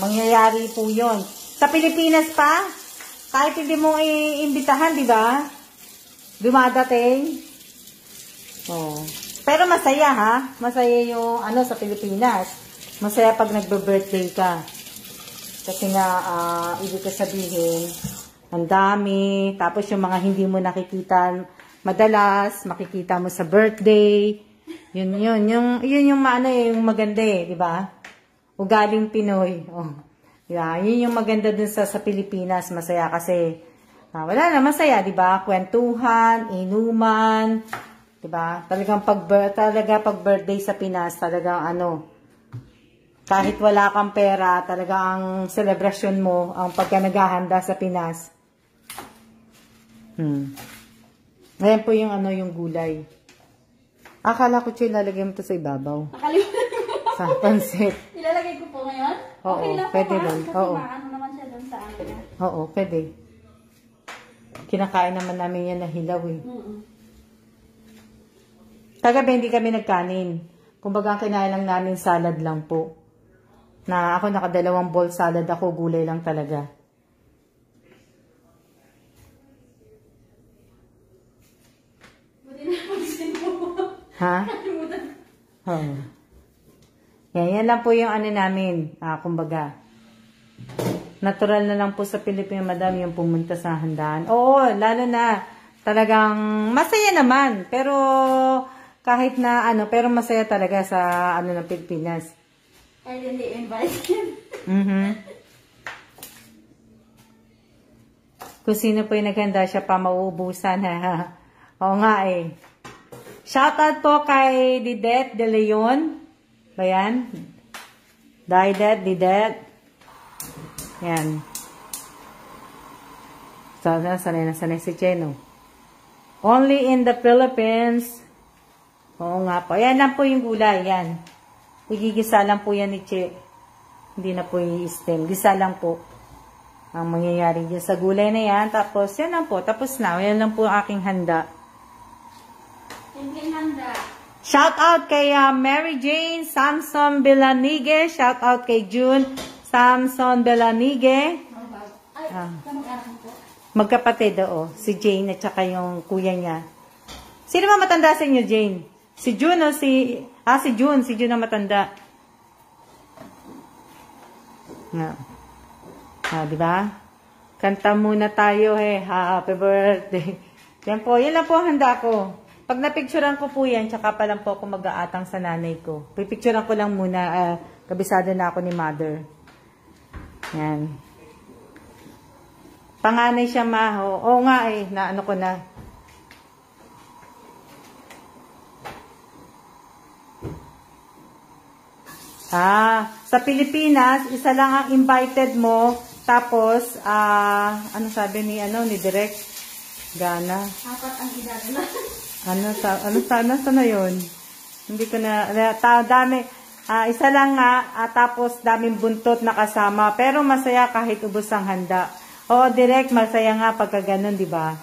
Mangyayari po yun. Sa Pilipinas pa, kahit hindi mo iimbitahan, di ba? Dumadating. Pero masaya Masaya yung sa Pilipinas. Masaya pag nagbe-birthday ka. Kasi nga, ibig ko sabihin, ang dami. Tapos yung mga hindi mo nakikita madalas, makikita mo sa birthday. Yun yung maganda di ba? Ugaling Pinoy. Diba? Yun yung maganda dun sa Pilipinas. Masaya kasi, wala na masaya, di ba? Kwentuhan, inuman, di ba? Talagang pag birthday sa Pinas, talagang kahit wala kang pera, talagang celebration mo ang pagka naghahanda sa Pinas. Ayan po yung yung gulay. Akala ko lalagay mo to sa ibabaw. Nakalimutan ko. Sa pansit. Ilalagay ko po ngayon? Oo, okay lang pwede po rin. kasi Oo. maano naman siya doon sa niya. Oo, pwede. Kinakain naman namin yan na hilaw Kagabi hindi kami nagkanin. Kumbaga kinain lang namin salad lang po. Na ako nakadalawang bowl salad ako, gulay lang talaga. Buti na pag-sin mo. Ha? Oo. Yan lang po yung namin. Kumbaga. Natural na lang po sa Pilipinas, madam, yung pumunta sa handaan. Oo, lalo na. Talagang masaya naman. Pero kahit na pero masaya talaga sa ng Pilipinas. I didn't invite him. Kung sino po yung naghanda, siya pa mauubusan. Oo nga Shoutout po kay Didet De Leon. Bayan. Didet. Yan. Sanay si Cheno. Only in the Philippines. Oo nga po. Yan lang po yung gulay. Yan. Igigisa lang po yan ni Che. Hindi na po i-stem. Gisa lang po ang mangyayari dyan sa gulay na yan. Tapos, yan lang po. Tapos na. Yan lang po ang aking handa. Simpleng handa. Shout out kay Mary Jane Samson Belanige. Shout out kay June Samson Belanige. Ay, kamag-anak po. Magkapatid, si Jane at saka yung kuya niya. Sino ba matanda sa inyo, Jane? Si June o si June. Si June ang matanda. Diba? Kanta muna tayo, Happy birthday. Yan po. Yan lang po ang handa ko. Pag napicturean ko po yan, tsaka pa lang po ako mag-aatang sa nanay ko. Pipicturean ko lang muna, kabisado na ako ni mother. Yan. Panganay siya, ma. Oo nga eh, na ano ko na. Sa Pilipinas, isa lang ang invited mo. Tapos, ano sabi ni Direk? Gana. Apat ang idadala. Sana yun? Hindi ko na, dami. Isa lang nga, tapos daming buntot na kasama. Pero masaya kahit ubos ang handa. Oo, Direk, masaya nga pagka ganun, di ba?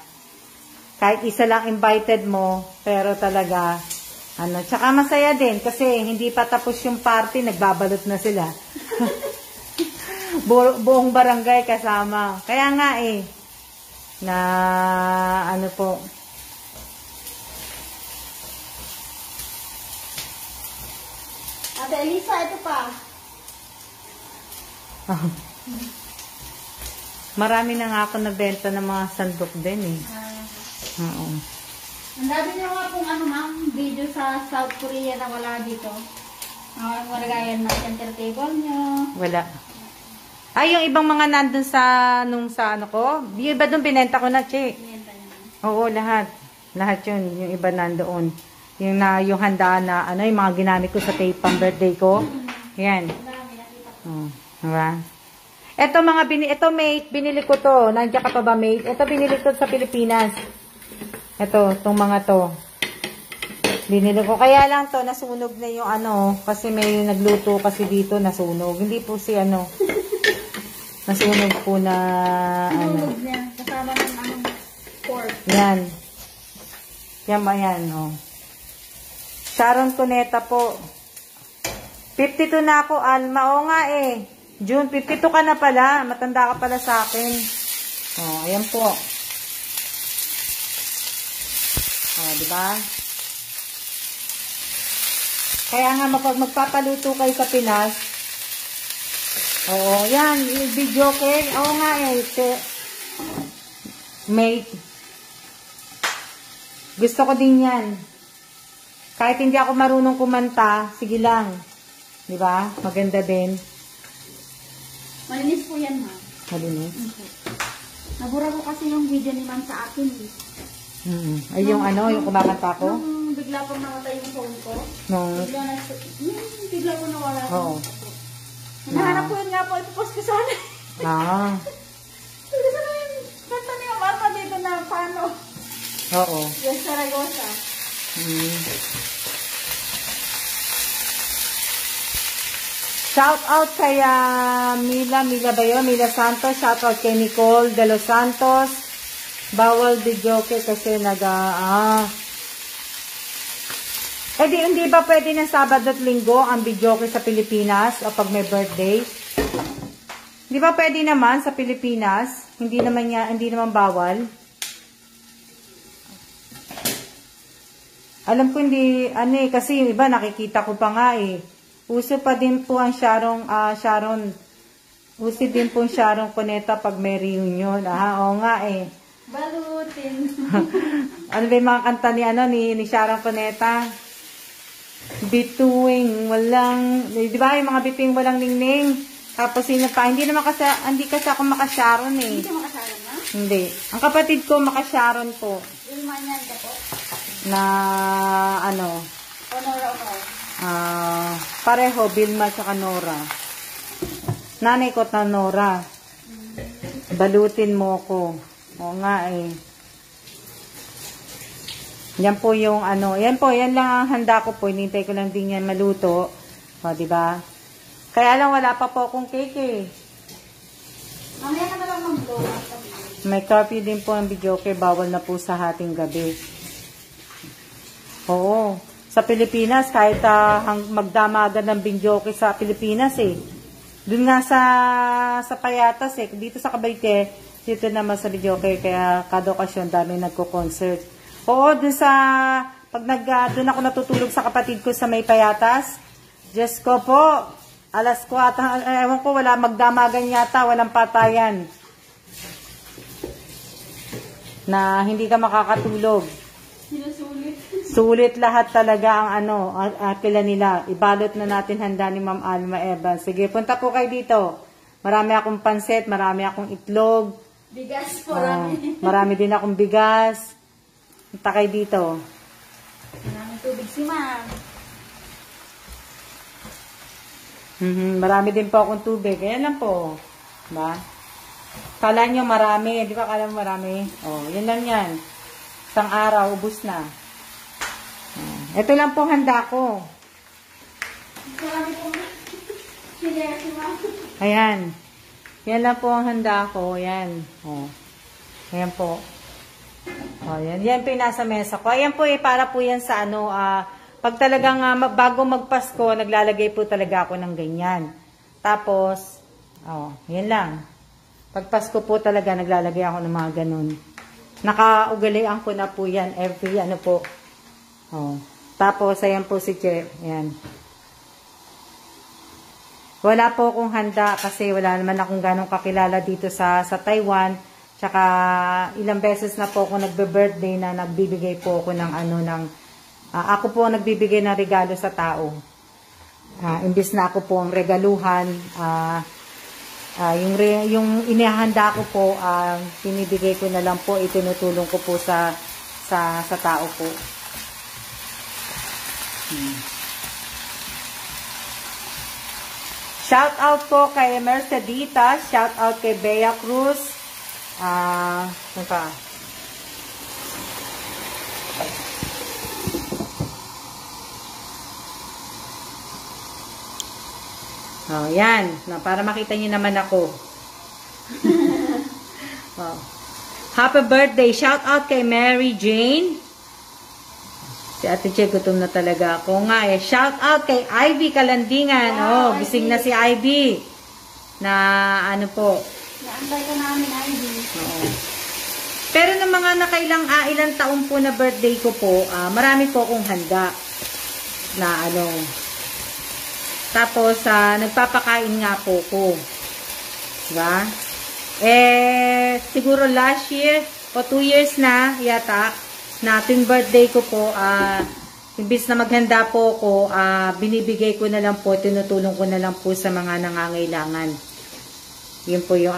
Kahit isa lang invited mo, pero talaga, tsaka masaya din kasi hindi pa tapos yung party, nagbabalot na sila. Buong barangay kasama. Kaya nga na ano po. Ate Elisa, ito pa. Marami na nga ako nabenta ng mga sandok din Oo. Ang dami niyo nga pong video sa South Korea na wala dito. Malagayan na center table niyo. Wala. Yung ibang mga nandun nung ano ko, yung iba doon binenta ko na, Che. Binenta niyo. Oo, lahat. Lahat yun, yung iba nandoon. Yung handa na, yung mga ginamit ko sa tape pang birthday ko. Yan. Diba? Ito mate, binili ko to. Nandiyan ka pa ba, mate? Ito binili ko sa Pilipinas. Itong mga to. Binili ko. Kaya lang to, nasunog na yung kasi may nagluto kasi dito, nasunog. Hindi po nasunog po na, Nasunog niya. Kasama ng pork. Yan. Yan ba yan, Sharon Cuneta po. 52 na ako, Alma. Oo nga June, 52 ka na pala. Matanda ka pala sa akin. Ayan po. Diba? Kaya nga magpapaluto kayo sa Pinas. Oo, yan. Video okay. Oo nga mate. Gusto ko din yan. Kahit hindi ako marunong kumanta, sige lang. Diba? Maganda din. Malinis po yan, ma'am. Malinis? Nabura ko kasi yung video ni ma'am sa akin. Ay, yung kumakanta ko? Nung bigla pong namatay yung phone ko. Bigla po nawala. Oo. Nahanap ko yun nga po, ipopost ko sana. Hindi sana yung kanta niya mama dito na paano. Oo. Yung Saragosa. Shout out kay Mila ba yun? Mila Santos. Shout out kay Nicole de los Santos. Bawal di joke kasi hindi ba pwede ng Sabado at Linggo ang videoke sa Pilipinas o pag may birthday? Hindi ba pwede naman sa Pilipinas? Hindi naman bawal. Alam ko hindi, kasi yung iba nakikita ko pa nga Uso pa din po ang Uso din po ang Sharon Cuneta pag may reunion. Oo nga Balutin. Ano ba yung mga kanta ni Sharon Cuneta? Bituing walang, di ba yung mga bituing walang ningning? Tapos sino pa? Hindi kasi ako maka-Sharon Hindi ka maka-Sharon na? Hindi. Ang kapatid ko maka-Sharon po. Ilma niyan ka po? Na Nora o pareho, Vilma at Nora. Nanay ko na Nora. Balutin mo ko. Oo nga Yan po yung yan lang ang handa ko po. Hinintay ko lang din yan maluto. Diba? Kaya lang wala pa po akong cake Mamaya ka na lang mag-blow. May curfew din po ang videoke. Bawal na po sa hating gabi. Oo. Sa Pilipinas, kahit magdamagan ng videoke sa Pilipinas Doon nga sa Payatas dito sa Cavite, dito naman sa videoke. Kaya kada okasyon dami nagko-concert. Oo, doon doon ako natutulog sa kapatid ko sa may Payatas. Diyos ko po, alas 4, ewan ko, wala magdamagan yata, walang patayan. Na hindi ka makakatulog. Sinusulit. Sulit lahat talaga ang pila nila. Ibalot na natin handa ni Ma'am Alma Evans. Sige, punta po kayo dito. Marami akong pansit, marami akong itlog. Bigas po, marami. Marami din akong bigas. Punta kayo dito. Maraming tubig si Ma'am. Marami din po akong tubig. Ayan lang po. Diba? Kala nyo marami. Di ba kala mo marami? Oh, yan lang yan. Isang araw, ubus na. Ito lang po handa ko. Marami po. Sinaya si Ma'am. Ayan. Yan lang po ang handa ko. Ayan. Oh. Ayan po. Oh, yan. Yan po yung nasa mesa ko. Ayan po para po yan sa pag talagang bago magpasko, naglalagay po talaga ako ng ganyan. Tapos, yan lang. Pag Pasko po talaga, naglalagay ako ng mga ganun. Nakaugalian ko na po yan every po. Tapos, ayan po si Che. Ayan. Wala po akong handa kasi wala naman akong ganong kakilala dito sa Taiwan. Tsaka ilang beses na po ako nagbe-birthday na nagbibigay po ako ng ako po ang nagbibigay ng regalo sa tao. Imbis na ako po ang regaluhan, yung inihanda ko po, pinibigay ko na lang po, itinutulong ko po sa tao po. Shout out po kay Mercedita, shout out kay Bea Cruz. Ano pa? Yan. Para makita niyo naman ako. Happy birthday. Shout out kay Mary Jane. Si Ate Che, gutom na talaga ako nga eh. Shout out kay Ivy Kalandingan. Wow, gising na si Ivy. Na po. Naantay ka namin, Ivy. Pero ng mga ilang taon po na birthday ko po, marami po akong handa. Na Tapos, nagpapakain nga po ko. Diba? Siguro last year, o 2 years na, yata, na tuwing birthday ko po, imbis na maghanda po ko, binibigay ko na lang po, tinutulong ko na lang po sa mga nangangailangan. Yun po yung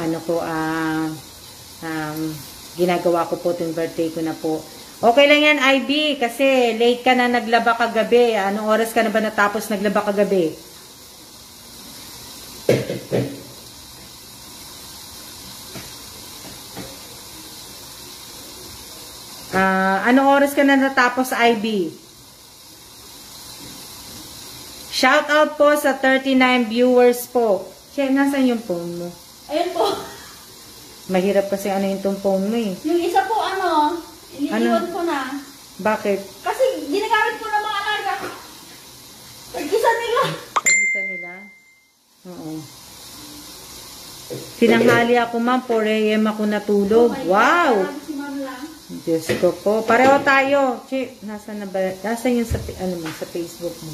ginagawa ko po tuwing birthday ko na po. Okay lang yan, IB, kasi late ka na naglaba kagabi. Anong oras ka na ba natapos naglaba kagabi? Anong oras ka na natapos, IB? Shout out po sa 39 viewers po. Che, nasan yung phone mo? Ayun po. Mahirap kasi yung phone mo eh. Yung isa po iniiwan ko na. Bakit? Kasi ginagamit ko na mga alaga. Pag-isa nila. Pag-isa nila? Oo. Tinanghali ako, ma'am. 4 AM ako natulog. Wow! Si Ma'am lang. Diyos ko po. Pareho tayo. Che, nasa na ba? Nasa yung sa Facebook mo?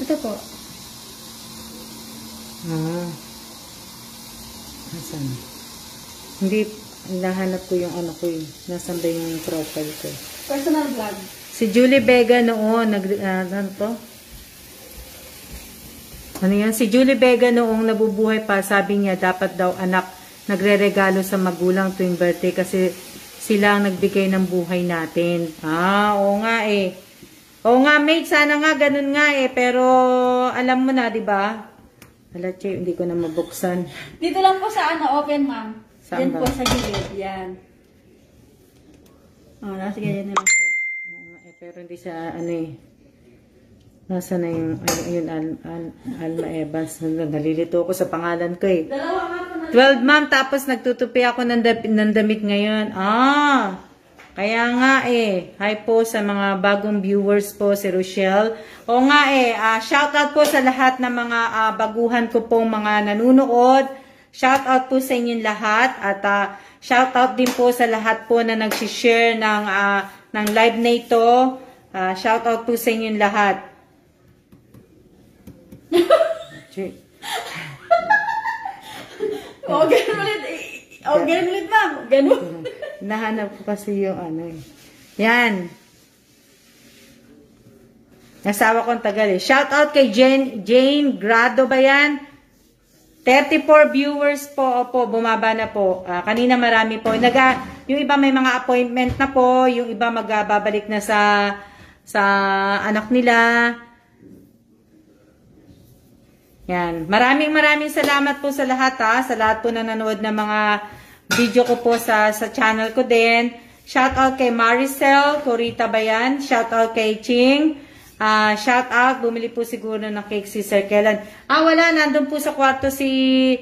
Ito po. Nasaan? Hindi, nahanap ko yung ko eh. Nasaan ba yung profile ko? Personal vlog. Si Julie Vega noon, ano to? Ano yan? Si Julie Vega noong nabubuhay pa, sabi niya, dapat daw anak nagre-regalo sa magulang tuwing birthday kasi sila ang nagbigay ng buhay natin. Oo nga eh. Oo nga, mate, sana nga, ganun nga eh. Pero, alam mo na, di ba? Hala, Che, hindi ko na mabuksan. Dito lang po sa open, ma'am. Saan yan ba? Po sa gilid, yan. Nasa ganyan na lang po. Pero hindi siya, nasa na yung, Alma Evans. Nalilito ako sa pangalan ko eh. Dalawa nga po na. 12, ma'am, tapos nagtutupi ako ng damit ngayon. Kaya nga eh. Hi po sa mga bagong viewers po, si Rochelle. O nga eh, shout out po sa lahat ng mga baguhan ko pong mga nanunood. Shout out po sa inyong lahat. At shout out din po sa lahat po na nagsishare ng live na ito. Shout out po sa inyong lahat. Ganun ulit, ma'am. Ganun. Nahanap ko kasi yung Yan. Nasawa kong tagal eh. Shout out kay Jane Grado ba yan? 34 viewers po. Opo, bumaba na po. Kanina marami po. Yung iba may mga appointment na po. Yung iba magbabalik na sa anak nila. Yan. Maraming salamat po sa lahat ha. Sa lahat po na nanood ng mga video ko po sa channel ko din. Shout out kay Maricel. Corita ba yan? Shout out kay Ching. Shout out, bumili po siguro ng cake si Sir Kellan. Wala, nandun po sa kwarto si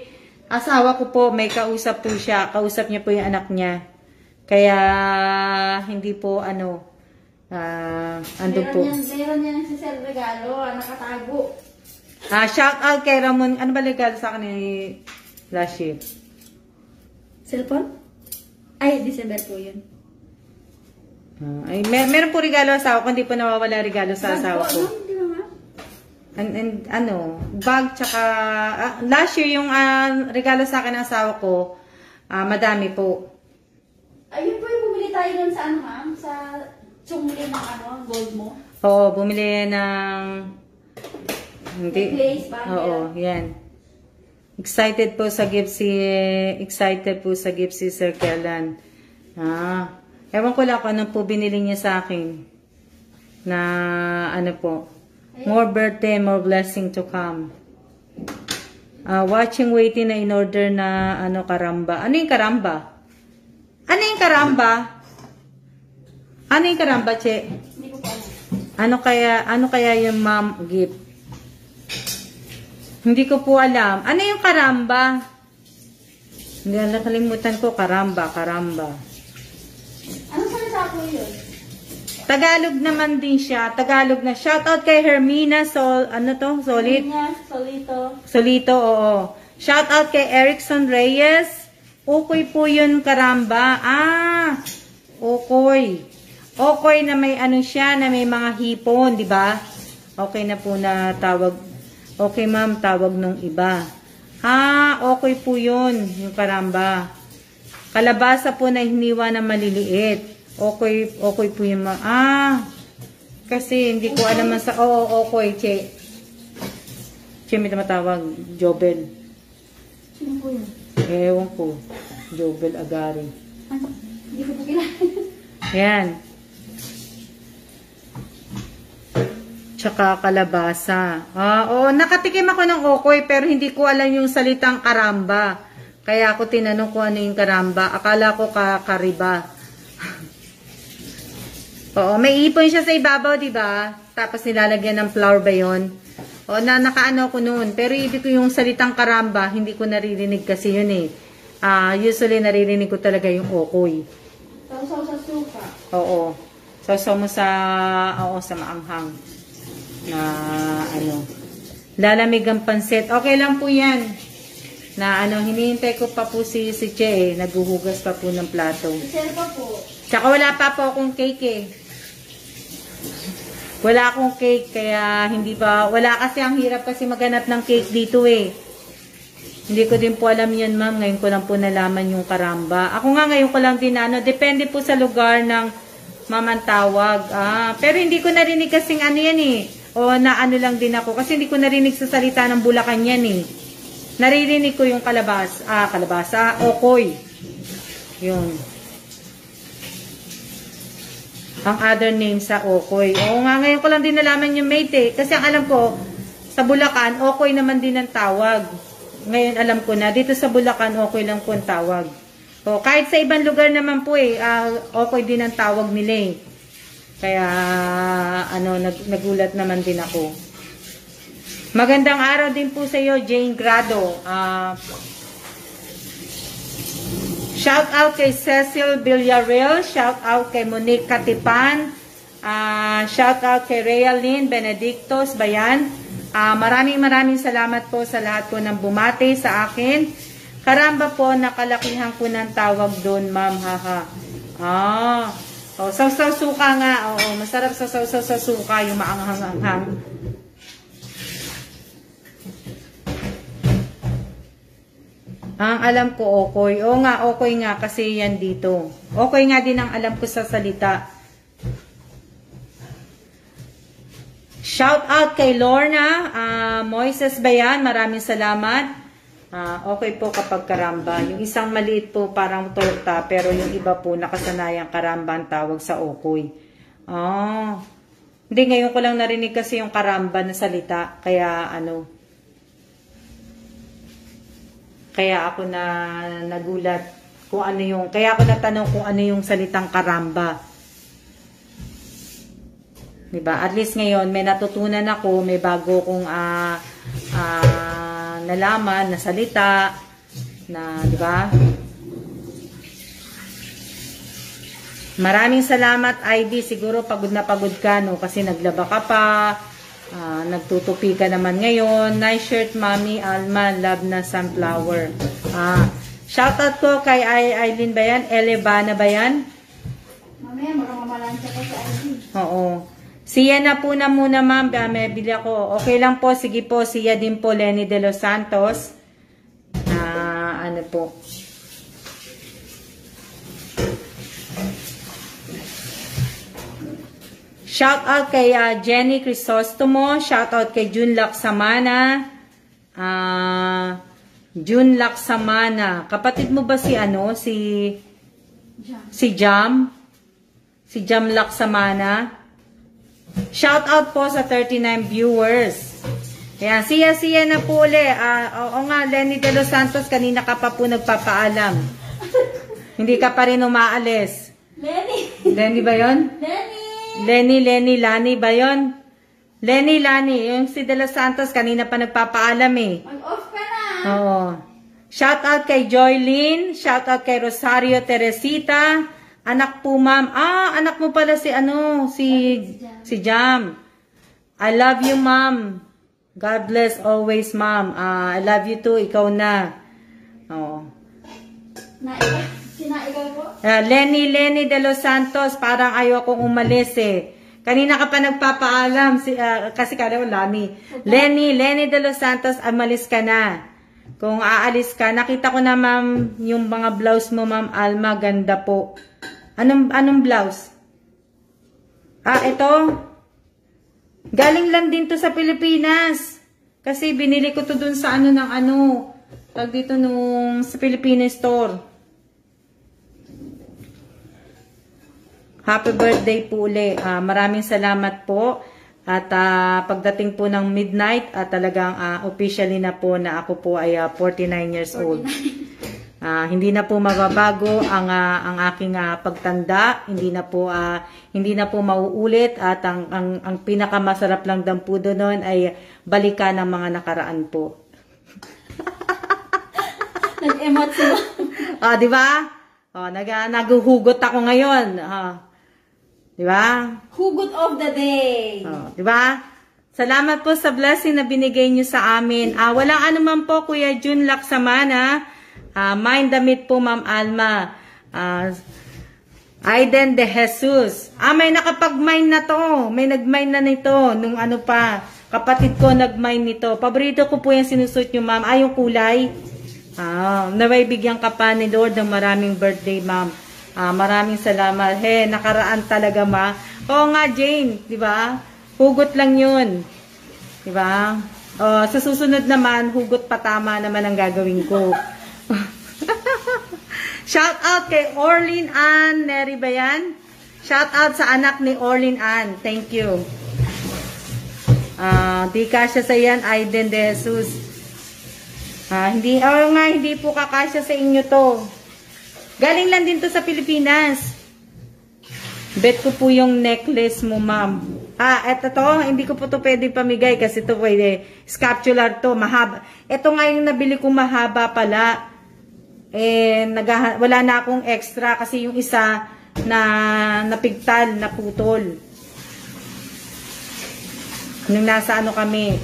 asawa ko po, may kausap po siya. Kausap niya po yung anak niya. Kaya, hindi po, andun po. Meron yan si Sir regalo, nakatago. Shout out kay Ramon. Ano ba regalo sa akin ni last year? Cellphone? Ay, December po yun. Meron po regalo sa asawa ko, hindi po nawawala regalo sa asawa ko. Bag, tsaka, last year yung regalo sa akin ng asawa ko, madami po. Ayun po yung bumili tayo nun sa ma'am? Sa tsumli ng gold mo? Oo, bumili ng, hindi. Necklace, bag. Oo, yan. Excited po sa gift si Sir Kellan. Ewan ko lang kung ano po binili niya sa akin. Na, more birthday, more blessing to come. Watching, waiting na in order na, karamba. Ano yung karamba? Ano yung karamba? Ano yung karamba, Che? Hindi ko pa alam. Ano kaya yung mom gift? Hindi ko po alam. Ano yung karamba? Hindi, nakalimutan ko. Karamba. Anong salita po yun? Tagalog naman din siya. Tagalog na. Shoutout kay Hermina Solid? Solito, oo. Shoutout kay Erickson Reyes. Ukoy po yun, karamba. Ukoy. Ukoy na may siya, na may mga hipon, di ba? Okay na po na tawag. Okay, ma'am, tawag nung iba. Okay po yun, yung karamba. Kalabasa po na hiniwa na maliliit. Okay po yung kasi hindi ko alam sa, okay, Che. Che, may tumatawag, Jobel. Sino po yun? Ewan ko, Jobel Agari. Hindi ko po kilala. Yan. Tsaka kalabasa. Nakatikim ako ng okoy, pero hindi ko alam yung salitang karamba. Kaya ako tinanong ko ano yung karamba. Akala ko kariba. May ipon siya sa ibabaw, di ba? Tapos nilalagyan ng flour ba yun? Nakaano ko noon. Pero ibig ko yung salitang karamba, hindi ko naririnig kasi yun eh. Usually naririnig ko talaga yung okoy. Sausaw sa suka. Oo. Sausaw mo sa maanghang. Lalamig ang pansit. Okay lang po yan. Hinihintay ko pa po si Che eh. Naghuhugas pa po ng plato. Sir pa po. Tsaka wala pa po akong cake eh. Wala akong cake kaya wala kasi ang hirap kasi maghanap ng cake dito eh. Hindi ko din po alam yan, ma'am. Ngayon ko lang po nalaman yung karamba. Ako nga ngayon ko lang din depende po sa lugar ng mamantawag. Pero hindi ko narinig kasing yan eh. Lang din ako kasi hindi ko narinig sa salita ng Bulacan yan eh. Naririnig ko yung kalabasa, okoy. Yun. Ang other name sa okoy. Ngayon ko lang din nalaman yung mate eh. Kasi ang alam ko, sa Bulacan, okoy naman din ang tawag. Ngayon alam ko na, dito sa Bulacan, okoy lang po ang tawag. Kahit sa ibang lugar naman po eh, okoy din ang tawag nila eh. Kaya, nagulat naman din ako. Magandang araw din po sa iyo, Jane Grado. Shout out kay Cecil Villarreal. Shout out kay Monique Katipan. Shout out kay Realyn Benedictos Bayan. Maraming salamat po sa lahat po ng bumati sa akin. Karamba po, nakalakihan ko ng tawag doon, ma'am. Saw-saw suka nga. Masarap sa saw-saw sa suka, yung maanghang-anghang. Ang alam ko, okoy. Okoy nga, kasi yan dito. Okoy nga din ang alam ko sa salita. Shout out kay Lorna Moises ba yan? Maraming salamat. Okay po kapag karamba. Yung isang maliit po parang torta, pero yung iba po nakasanayang karamba ang tawag sa okoy. Hindi, ngayon ko lang narinig kasi yung karamba na salita. Kaya kaya ako na nagulat kung ano yung, kaya ako natanong kung ano yung salitang karamba. Diba? At least ngayon, may natutunan ako, may bago kong nalaman na salita, na, diba? Maraming salamat, ID. Siguro pagod na pagod ka, no? Kasi naglaba ka pa, nagtutupi ka naman ngayon. Nice shirt, Mami Alma. Love na sunflower. Shoutout ko kay Aileen ba yan? Elevana ba yan? Mamaya, makamamalansya ko sa ID. Oo. Siya na po na muna, ma'am. May bili ako. Okay lang po. Sige po. Siya din po, Lenny de los Santos. Ano po. Shout out kay Jenny Crisostomo. Shout out kay June Laksamana. June Laksamana. Kapatid mo ba si Jam? Si Jam Laksamana. Shout out po sa 39 viewers. Ayan, siya na po uli. Oo nga, Lenny de los Santos, kanina ka pa po nagpapaalam. Hindi ka pa rin umaalis. Lenny ba yun? Lani ba yun? Lani, yung si de los Santos, kanina pa nagpapaalam eh. Mag-off ka na. Oo. Shout out kay Joylyn. Shout out kay Rosario Teresita. Anak po, ma'am. Anak mo pala si si Jam. I love you, ma'am. God bless always, ma'am. I love you too. Ikaw na. Oo. Ikaw po? Lenny de los Santos. Parang ayokong umalis eh. Kanina ka pa nagpapaalam. Kasi kala mo, Lani. Lenny de los Santos, umalis ka na. Kung aalis ka, nakita ko na, ma'am, yung mga blouse mo, ma'am Alma. Ganda po. Anong blouse? Ito. Galing lang din to sa Pilipinas. Kasi binili ko to dun sa tag dito nung sa Philippines store. Happy birthday po uli. Maraming salamat po. At pagdating po ng midnight, talagang officially na po na ako po ay 49 years old. Hindi na po mababago ang aking pagtanda, hindi na po mauulit, at ang pinakamasarap lang daw po doon ay balikan ng mga nakaraan po. Nag-emote sila. Di ba? Naguhugot ako ngayon. Di ba? Hugot of the day. Di ba? Salamat po sa blessing na binigay niyo sa amin. Walang anuman po, Kuya June Laksamana. Mind damit po, Ma'am Alma. Aiden de Jesus. May nakapag-mine na to. May nag-mine na nito. Nung kapatid ko nag-mine nito. Paborito ko po yung sinusot nyo, ma'am. Yung kulay. Naway bigyan ka pa ni Lord ng maraming birthday, ma'am. Maraming salamat. Nakaraan talaga, ma. Oo nga, Jane. Diba? Hugot lang yun. Diba? Sa susunod naman, hugot patama naman ang gagawin ko. Shout out kay Orlin Ann. Neri ba yan? Shout out sa anak ni Orlin Ann. Thank you. Di kasya sa yan, Aiden de Jesus. Hindi po kakasya sa inyo to. Galing lang din to sa Pilipinas. Bet ko po yung necklace mo, ma'am. Eto to, hindi ko po to pwede pamigay kasi to pwede. Scapular to, mahaba. Ito nga yung nabili ko mahaba pala. Wala na akong extra kasi yung isa na napigtal, naputol. Nung nasa kami,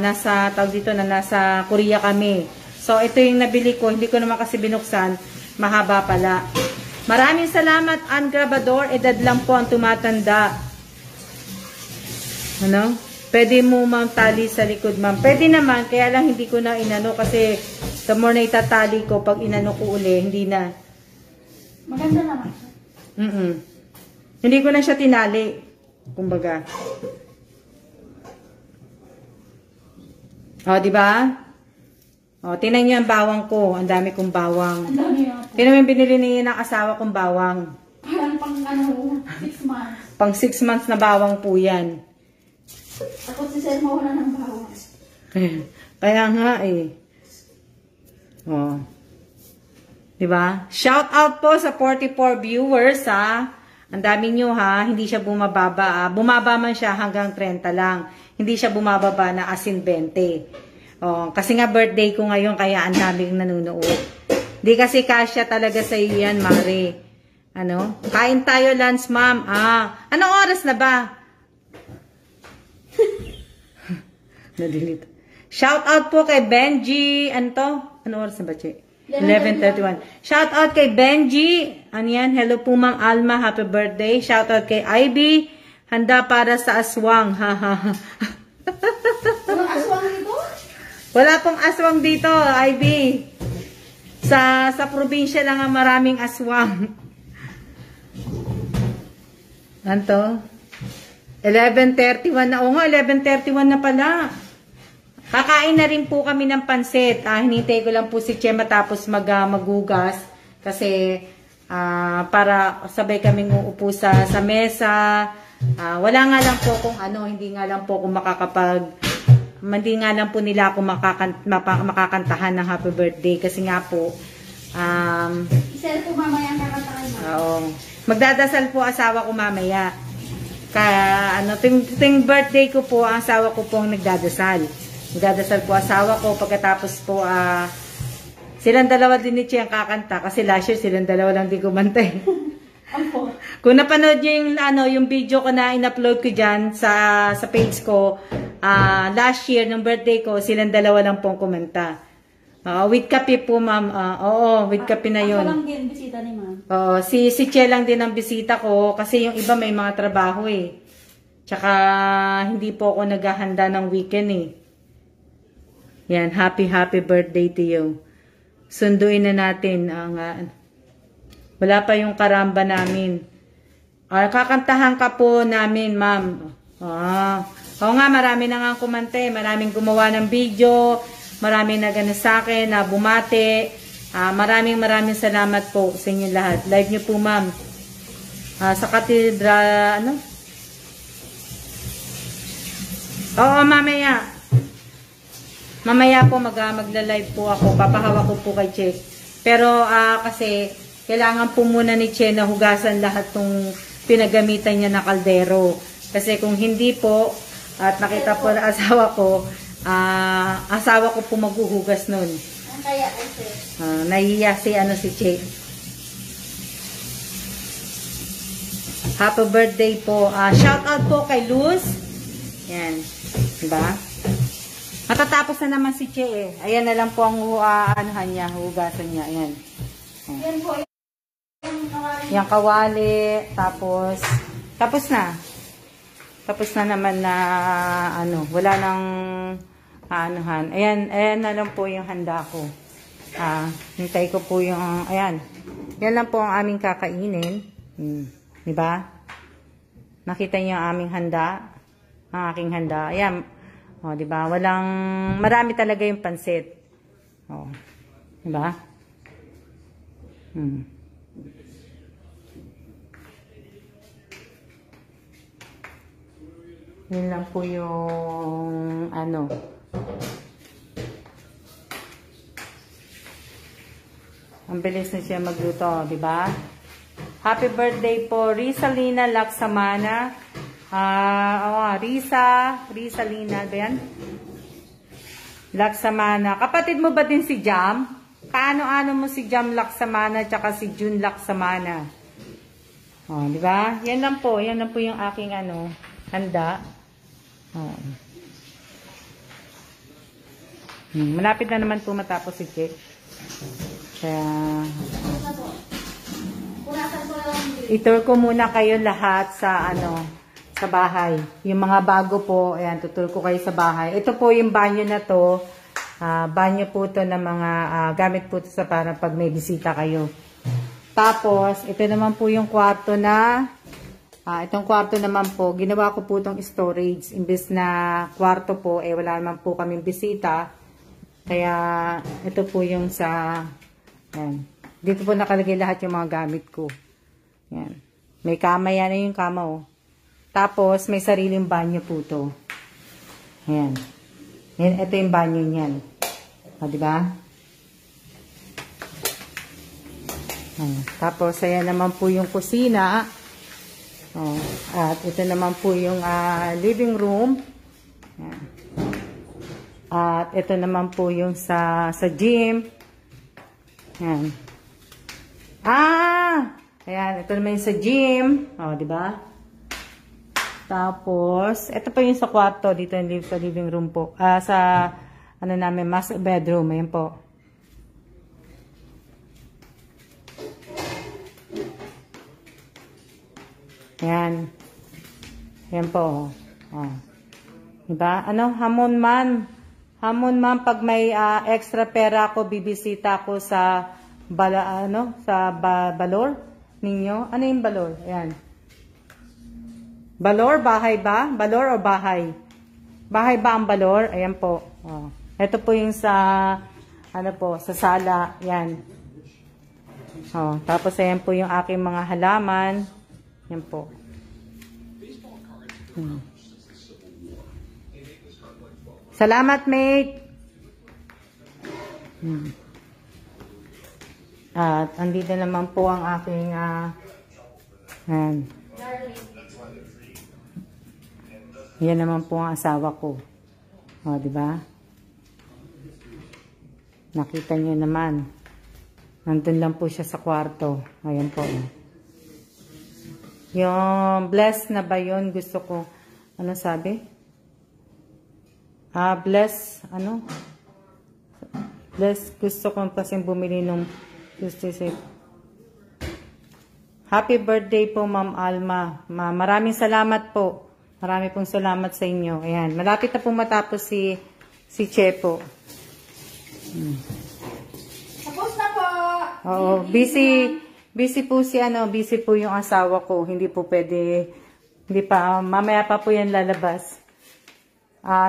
nasa Korea kami. So ito yung nabili ko, hindi ko naman kasi binuksan, mahaba pala. Maraming salamat, Ann Grabador. Edad lang po ang tumatanda. Pwede mo, ma'am, tali sa likod, ma'am. Pwede naman, kaya lang hindi ko na inano kasi the more na itatali ko, pag inano ko uli, hindi na. Maganda naman siya. Hindi ko na siya tinali. Kumbaga. O, di ba? O, tingnan niyo ang bawang ko. Ang dami kong bawang. Ang dami nga po. Tingnan mo yung binili niya ng asawa kong bawang. Parang pang 6 months. Pang 6 months na bawang po yan. Tapos si Sir mawala ng bawang. Kaya nga eh. O. Diba? Shout out po sa 44 viewers ha. Ang dami nyo ha. Hindi siya bumababa. Bumaba man siya hanggang 30 lang. Hindi siya bumababa na as in 20. O, kasi nga birthday ko ngayon kaya ang daming nanonood. Di kasi kasya talaga sa iyo yan, Mari. Ano? Kain tayo lunch, ma'am. Anong oras na ba? Nadelete. Shout out po kay Benji. Ano to? Anong oras na ba, Che? 11:31. Shout out kay Benji. Ano yan? Hello po, Ma'am Alma. Happy birthday. Shout out kay Ivy. Handa para sa aswang. Walang aswang dito? Wala pong aswang dito, Ivy. Sa probinsya lang ang maraming aswang. Anto? 11:31 na. Oo nga, 11:31 na pala. Kakain na rin po kami ng pansit. Hinintay ko lang po si Che matapos magugas. Kasi para sabay kaming uupo sa mesa. Wala nga lang po kung ano, hindi nga lang po kung hindi nga lang po nila ako makakantahan ng happy birthday. Kasi nga po, Sir po mamaya ang kakanta kayo. oo. Magdadasal po asawa ko mamaya. Ting birthday ko po, ang asawa ko po ang nagdadasal. Magdadasal po asawa ko. Pagkatapos po, silang dalawa din ni Che ang kakanta. Kasi last year, silang dalawa lang din kumantay. Kung napanood nyo yung video ko na in-upload ko dyan sa page ko, last year, nung birthday ko, silang dalawa lang pong kumanta. With kape po, ma'am. Oo, with kape na yun. Ako lang din bisita ni ma'am. Oo, si Che lang din ang bisita ko. Kasi yung iba may mga trabaho eh. Tsaka, hindi po ako naghahanda ng weekend eh. Yan, happy birthday to you. Sunduin na natin ang wala pa yung karamba namin. Kakantahan ka po namin, ma'am. Oo nga, marami na nga kumante. Maraming gumawa ng video. Maraming nagano sa akin, na bumate. Maraming salamat po sa inyo lahat. Live nyo po, ma'am. Sa katedral, Oo, mamaya. Mamaya po magla-live po ako. Papahawak ko po kay Che. Pero kasi kailangan po muna ni Che na hugasan lahat ng pinagamitan niya na kaldero. Kasi kung hindi po, at nakita po na asawa ko po maghuhugas nun. Ang kaya ay sir. Nahiya si Che. Happy birthday po. Shout out po kay Luz. Yan. Diba? Matatapos na naman si Che eh. Ayan na lang po ang hugasan niya. Ayan. Yan po. Yung kawali. Tapos na. Tapos na naman na wala nang aanuhan. Ayan na lang po yung handa ko. Hintay ko po yung, ayan. Yan lang po ang aming kakainin. Diba? Nakita niyo ang aming handa. Ang aking handa. Ayan. O, diba? Marami talaga yung pansit. O. Diba? Yun lang po yung ang bilis na siya magluto, diba? Happy birthday po, Rizalina Laksamana. Rizalina ba yan? Laksamana. Kapatid mo ba din si Jam? Kaano-ano mo si Jam Laksamana tsaka si June Laksamana? Di ba? Yan lang po yung aking handa. Malapit na naman po matapos si Che. Kaya i-tour ko muna kayo lahat sa sa bahay. Yung mga bago po, ayan, tutur ko kayo sa bahay. Ito po yung banyo na to. Banyo po to ng mga gamit po to sa parang pag may bisita kayo. Tapos, ito naman po yung kwarto na Itong kwarto naman po, ginawa ko po itong storage. Imbes na kwarto po, wala naman po kaming bisita. Kaya, ito po yung sa, yan. Dito po nakalagay lahat yung mga gamit ko. Yan. May kama yan, yung kama oh. Tapos, may sariling banyo po to. Yan. Yan, ito yung banyo niyan. Diba? Tapos, ayan naman po yung kusina. At ito naman po yung living room. Ayan. At ito naman po yung sa gym. Ayan. Ayan, ito naman yung sa gym. Diba? Tapos, ito po yung sa kwarto. Dito yung sa living room po. Sa, namin, master bedroom. Ayan po. Ayan. Ayan po. Diba? Hamon man. Hamon man pag may extra pera ako, bibisita ako sa Balor ninyo. Ano yung Balor? Ayan. Balor, bahay ba? Balor o bahay? Bahay ba ang Balor? Ayan po. Ito po yung sa sa sala. Ayan. Tapos ayan po yung aking mga halaman. Yan po. Salamat, mate. At andito naman po ang aking yan naman po ang asawa ko. Diba? Nakita niyo naman. Nandun lang po siya sa kwarto. Ayan po. Yung bless na ba yun? Gusto ko, ano sabi? Bless, bless, gusto ko kasing bumili nung justice. Happy birthday po, Ma'am Alma. Maraming salamat po. Marami pong salamat sa inyo. Ayan, malapit na pong matapos si Chepo. Tapos na po. Oo, busy po busy po yung asawa ko. Hindi po pwede, hindi pa, mamaya pa po yan lalabas.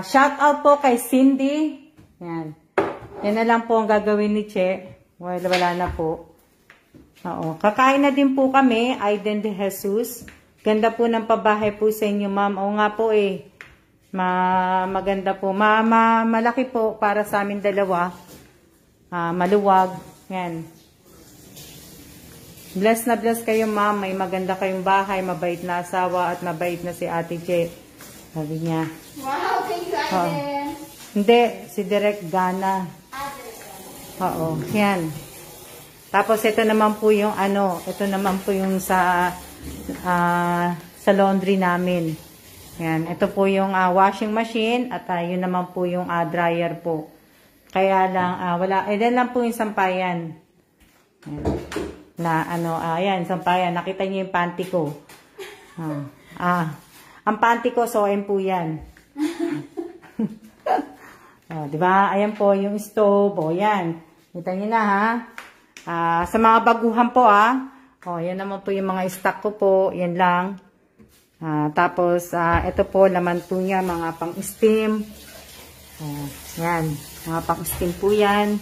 Shout out po kay Cindy. Yan. Yan na lang po ang gagawin ni Che. Wala na po. Kakain na din po kami. Aiden de Jesus. Ganda po ng pabahay po sa inyo, ma'am. Oo nga po maganda po. Malaki po para sa amin dalawa. Maluwag. Yan. Bless na bless kayo, ma'am. May maganda kayong bahay, mabait na asawa, at mabait na si Ate Che. Sabi niya. Wow, thank you, Aiden. Hindi, si Direk Gana. Oo, yan. Tapos ito naman po yung ito naman po yung sa laundry namin. Yan, ito po yung washing machine at yun naman po yung dryer po. Kaya lang, yan lang po yung sampayan. Yan. Ayan, sampayan. Nakita niyo yung panty ko. Ang panty ko, soem po yan. Diba? Ayan po yung stove. Yan. Kita niyo na, ha? Sa mga baguhan po, yan naman po yung mga stock ko po. Yan lang. Tapos, ito po, laman po niya, mga pang-steam. Yan. Mga pang-steam po yan.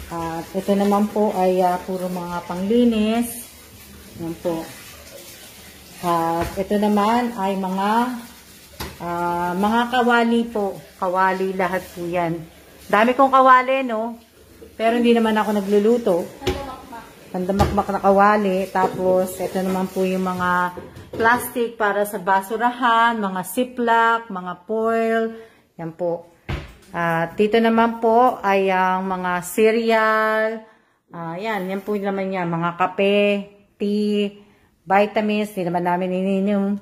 At ito naman po ay puro mga panglinis. Yan po. At ito naman ay mga kawali po. Kawali lahat po yan. Dami kong kawali, no? Pero hindi naman ako nagluluto. Pandamakmak na kawali. Tapos, ito naman po yung mga plastic para sa basurahan, mga ziplock, mga foil. Yan po. Dito naman po ay ang mga cereal. Yan po naman yan. Mga kape, tea, vitamins. Hindi naman namin ininom.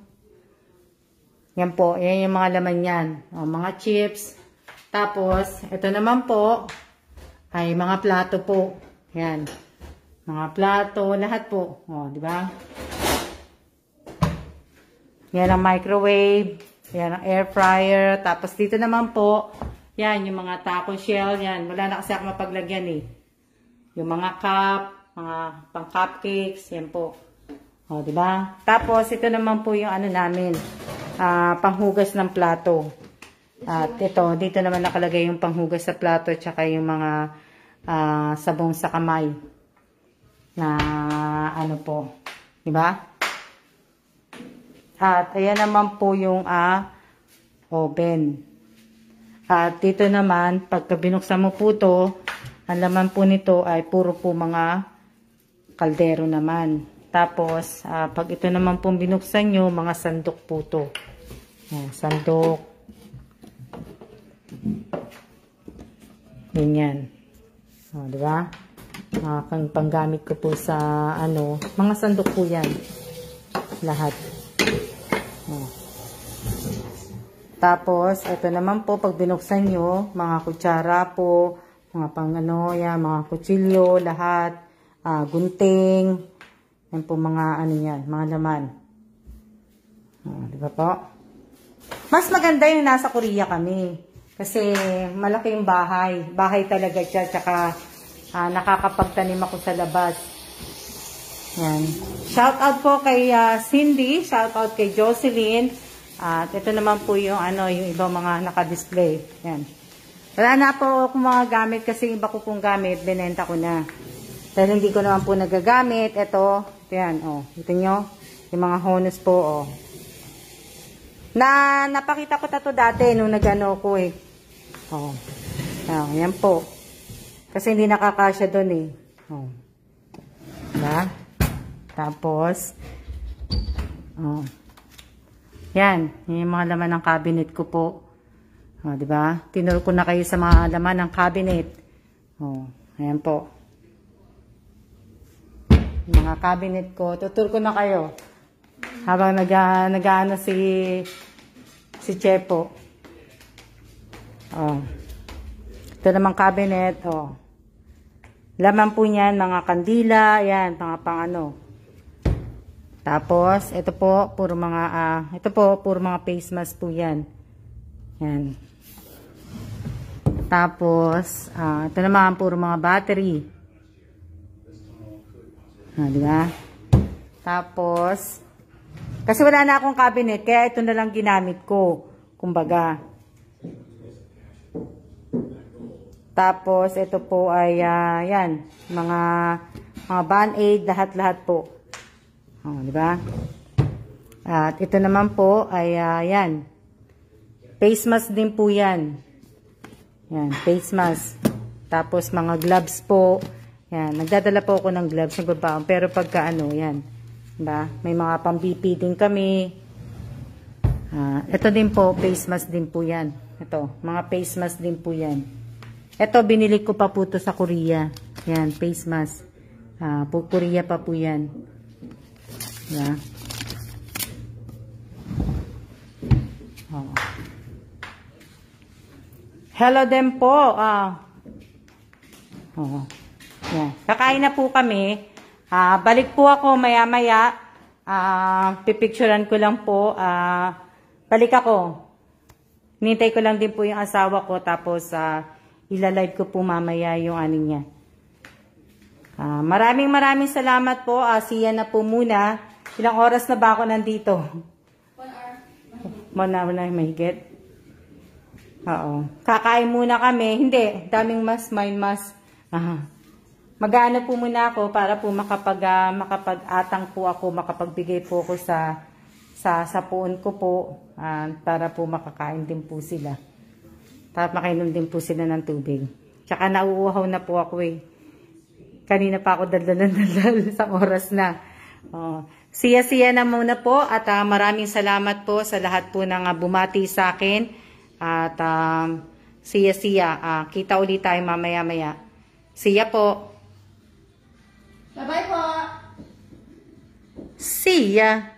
Yan po. Yan yung mga laman yan. Mga chips. Tapos, ito naman po ay mga plato po. Yan. Mga plato. Lahat po. Diba? Yan ang microwave. Yan ang air fryer. Tapos dito naman po, yan, yung mga taco shell, yan. Wala na kasi ako mapaglagyan Yung mga cup, mga pang cupcakes, yan po. O, diba? Tapos, ito naman po yung ano namin, panghugas ng plato. At ito, dito naman nakalagay yung panghugas sa plato tsaka yung mga sabong sa kamay. Na ano po, diba? At ayan naman po yung oven. At dito naman, pagka binuksan mo po ito, ang laman po nito ay puro po mga kaldero naman. Tapos, pag ito naman po binuksan nyo, mga sandok po ito. Sandok. Ganyan. O, diba? Panggamit ko po sa mga sandok po yan. Lahat. O. Tapos, ito naman po, pag binuksan nyo, mga kutsara po, mga mga kutsilyo, lahat, gunting, yan po mga mga laman. Diba po? Mas maganda yung nasa Korea kami. Kasi malaki yung bahay. Bahay talaga siya, tsaka nakakapagtanim ako sa labas. Yan. Shout out po kay Cindy, shout out kay Jocelyn. At ito naman po yung yung ibang mga naka-display. Yan. Wala na po akong mga gamit kasi iba ko pong gamit, binenta ko na. Dahil hindi ko naman po nagagamit. Ito, yan, ito nyo, yung mga honus po, napakita ko to dati nung nagano ko yan po. Kasi hindi nakakasya doon Diba? Tapos, yan yung mga laman ng cabinet ko po. Diba? Tinuro ko na kayo sa mga laman ng cabinet. Ayan po. Yung mga cabinet ko. Tutur ko na kayo. Habang nag-ano si Chepo. Ito namang cabinet. Laman po niyan, mga kandila. Ayan, mga pang Tapos, ito po, puro mga face mask po yan. Yan. Tapos, ito naman, puro mga battery. Diba? Tapos, kasi wala na akong cabinet, kaya ito na lang ginamit ko. Kumbaga. Tapos, ito po ay, yan, mga band-aid, lahat-lahat po. Diba? At ito naman po ay, yan, face mask din po yan. Yan, face mask. Tapos, mga gloves po. Yan, nagdadala po ako ng gloves, nagbabaon. Pero pagka yan. Diba? May mga pang-BP din kami. Ito din po, face mask din po yan. Ito, mga face mask din po yan. Ito, binili ko pa po ito sa Korea. Yan, face mask. Korea pa po yan. Diba? Hello din po. Yan. Kakain na po kami. Balik po ako maya-maya. Pipicturean ko lang po. Balik ako. Nintay ko lang din po yung asawa ko. Tapos, ilalive ko po mamaya yung niya. Maraming salamat po. Siya na po muna. Ilang oras na ba ako nandito? 1 hour na mahigit. Kakain muna kami. Hindi. Daming mas. Mag-ano po muna ako para po makapag-atang po ako, makapagbigay po ako sa puon ko po. Para po makakain din po sila. Para makainom din po sila ng tubig. Tsaka nauuhaw na po ako Kanina pa ako daldal sa oras na. Siya na muna po at maraming salamat po sa lahat po ng bumati sa akin. At siya. Kita ulit tayo mamaya-maya. Siya po. Bye-bye po. Siya.